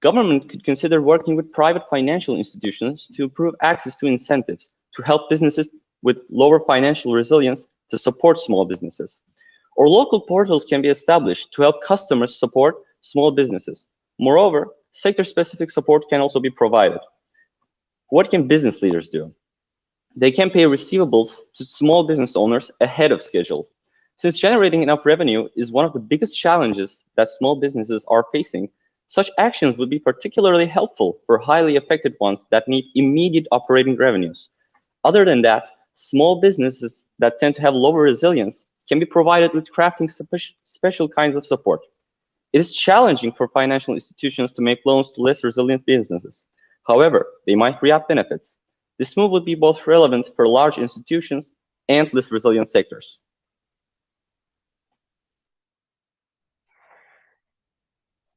Government could consider working with private financial institutions to improve access to incentives to help businesses with lower financial resilience to support small businesses. Or local portals can be established to help customers support small businesses. Moreover, sector-specific support can also be provided. What can business leaders do? They can pay receivables to small business owners ahead of schedule. Since generating enough revenue is one of the biggest challenges that small businesses are facing, such actions would be particularly helpful for highly affected ones that need immediate operating revenues. Other than that, small businesses that tend to have lower resilience can be provided with crafting special kinds of support. It is challenging for financial institutions to make loans to less resilient businesses. However, they might reap benefits. This move would be both relevant for large institutions and less resilient sectors.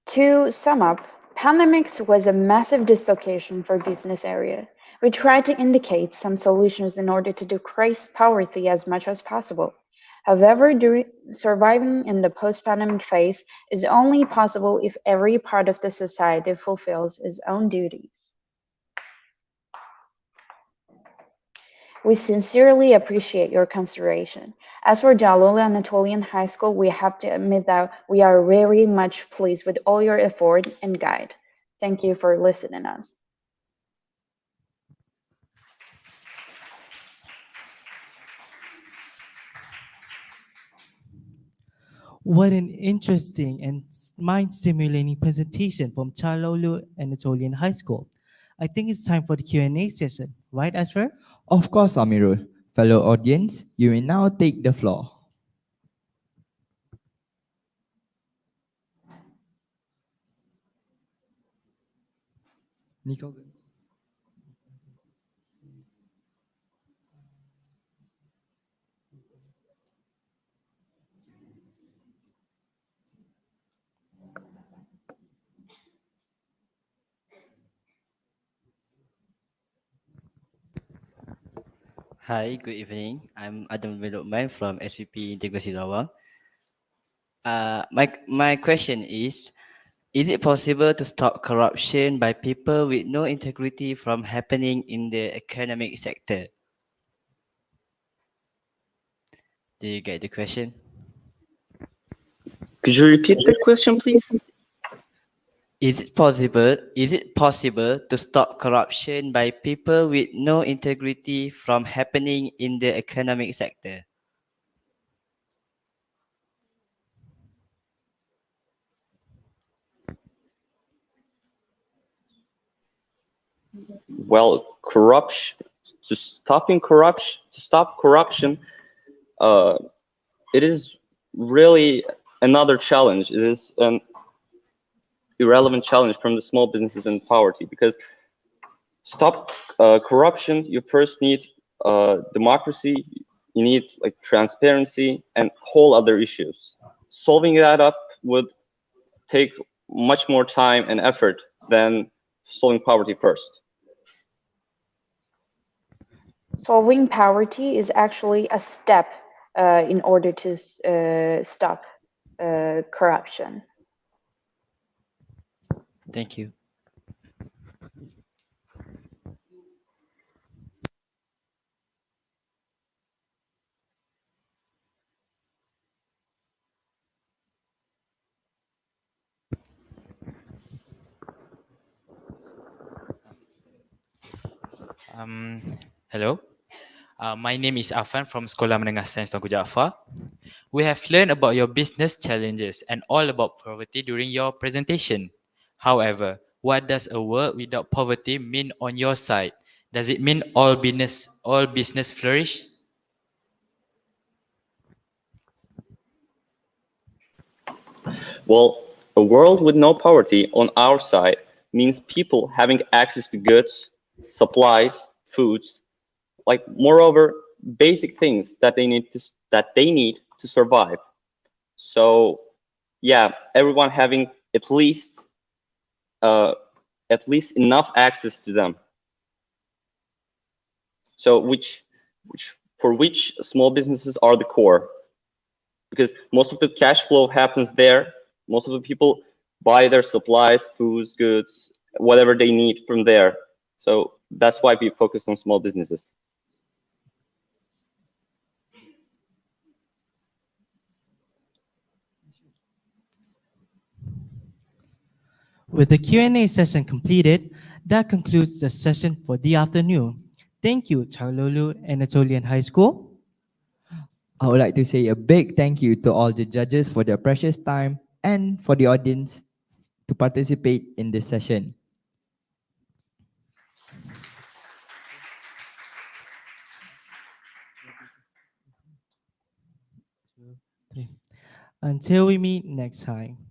To sum up, pandemics was a massive dislocation for business area. We tried to indicate some solutions in order to decrease poverty as much as possible. However, surviving in the post-pandemic phase is only possible if every part of the society fulfills its own duties. We sincerely appreciate your consideration. As for Jalol Anatolian High School, we have to admit that we are very much pleased with all your effort and guide. Thank you for listening to us. What an interesting and mind-stimulating presentation from Jalolu Anatolian High School. I think it's time for the Q&A session, right, Asfer? Of course, Amirul. Fellow audience, you may now take the floor. Nico. Hi, good evening. I'm Adam Velokman from SPP Integrasi Rawang. My question is it possible to stop corruption by people with no integrity from happening in the economic sector? Do you get the question? Could you repeat the question, please? Is it possible to stop corruption by people with no integrity from happening in the economic sector? Well, to stop corruption, it is really another challenge. It is an irrelevant challenge from the small businesses and poverty, because stop corruption, you first need democracy, you need like transparency and whole other issues. Solving that up would take much more time and effort than solving poverty first. Solving poverty is actually a step in order to stop corruption. Thank you. Hello. My name is Afan from Sekolah Menengah Sains Tunku Jaafar. We have learned about your business challenges and all about poverty during your presentation. However, what does a world without poverty mean on your side? Does it mean all business flourish? Well, a world with no poverty on our side means people having access to goods, supplies, foods, like moreover, basic things that they need to survive. So, yeah, everyone having at least enough access to them. So, which small businesses are the core, because most of the cash flow happens there. Most of the people buy their supplies, foods, goods, whatever they need from there. So that's why we focus on small businesses. With the Q&A session completed, that concludes the session for the afternoon. Thank you, Charlolu Anatolian High School. I would like to say a big thank you to all the judges for their precious time and for the audience to participate in this session. Until we meet next time.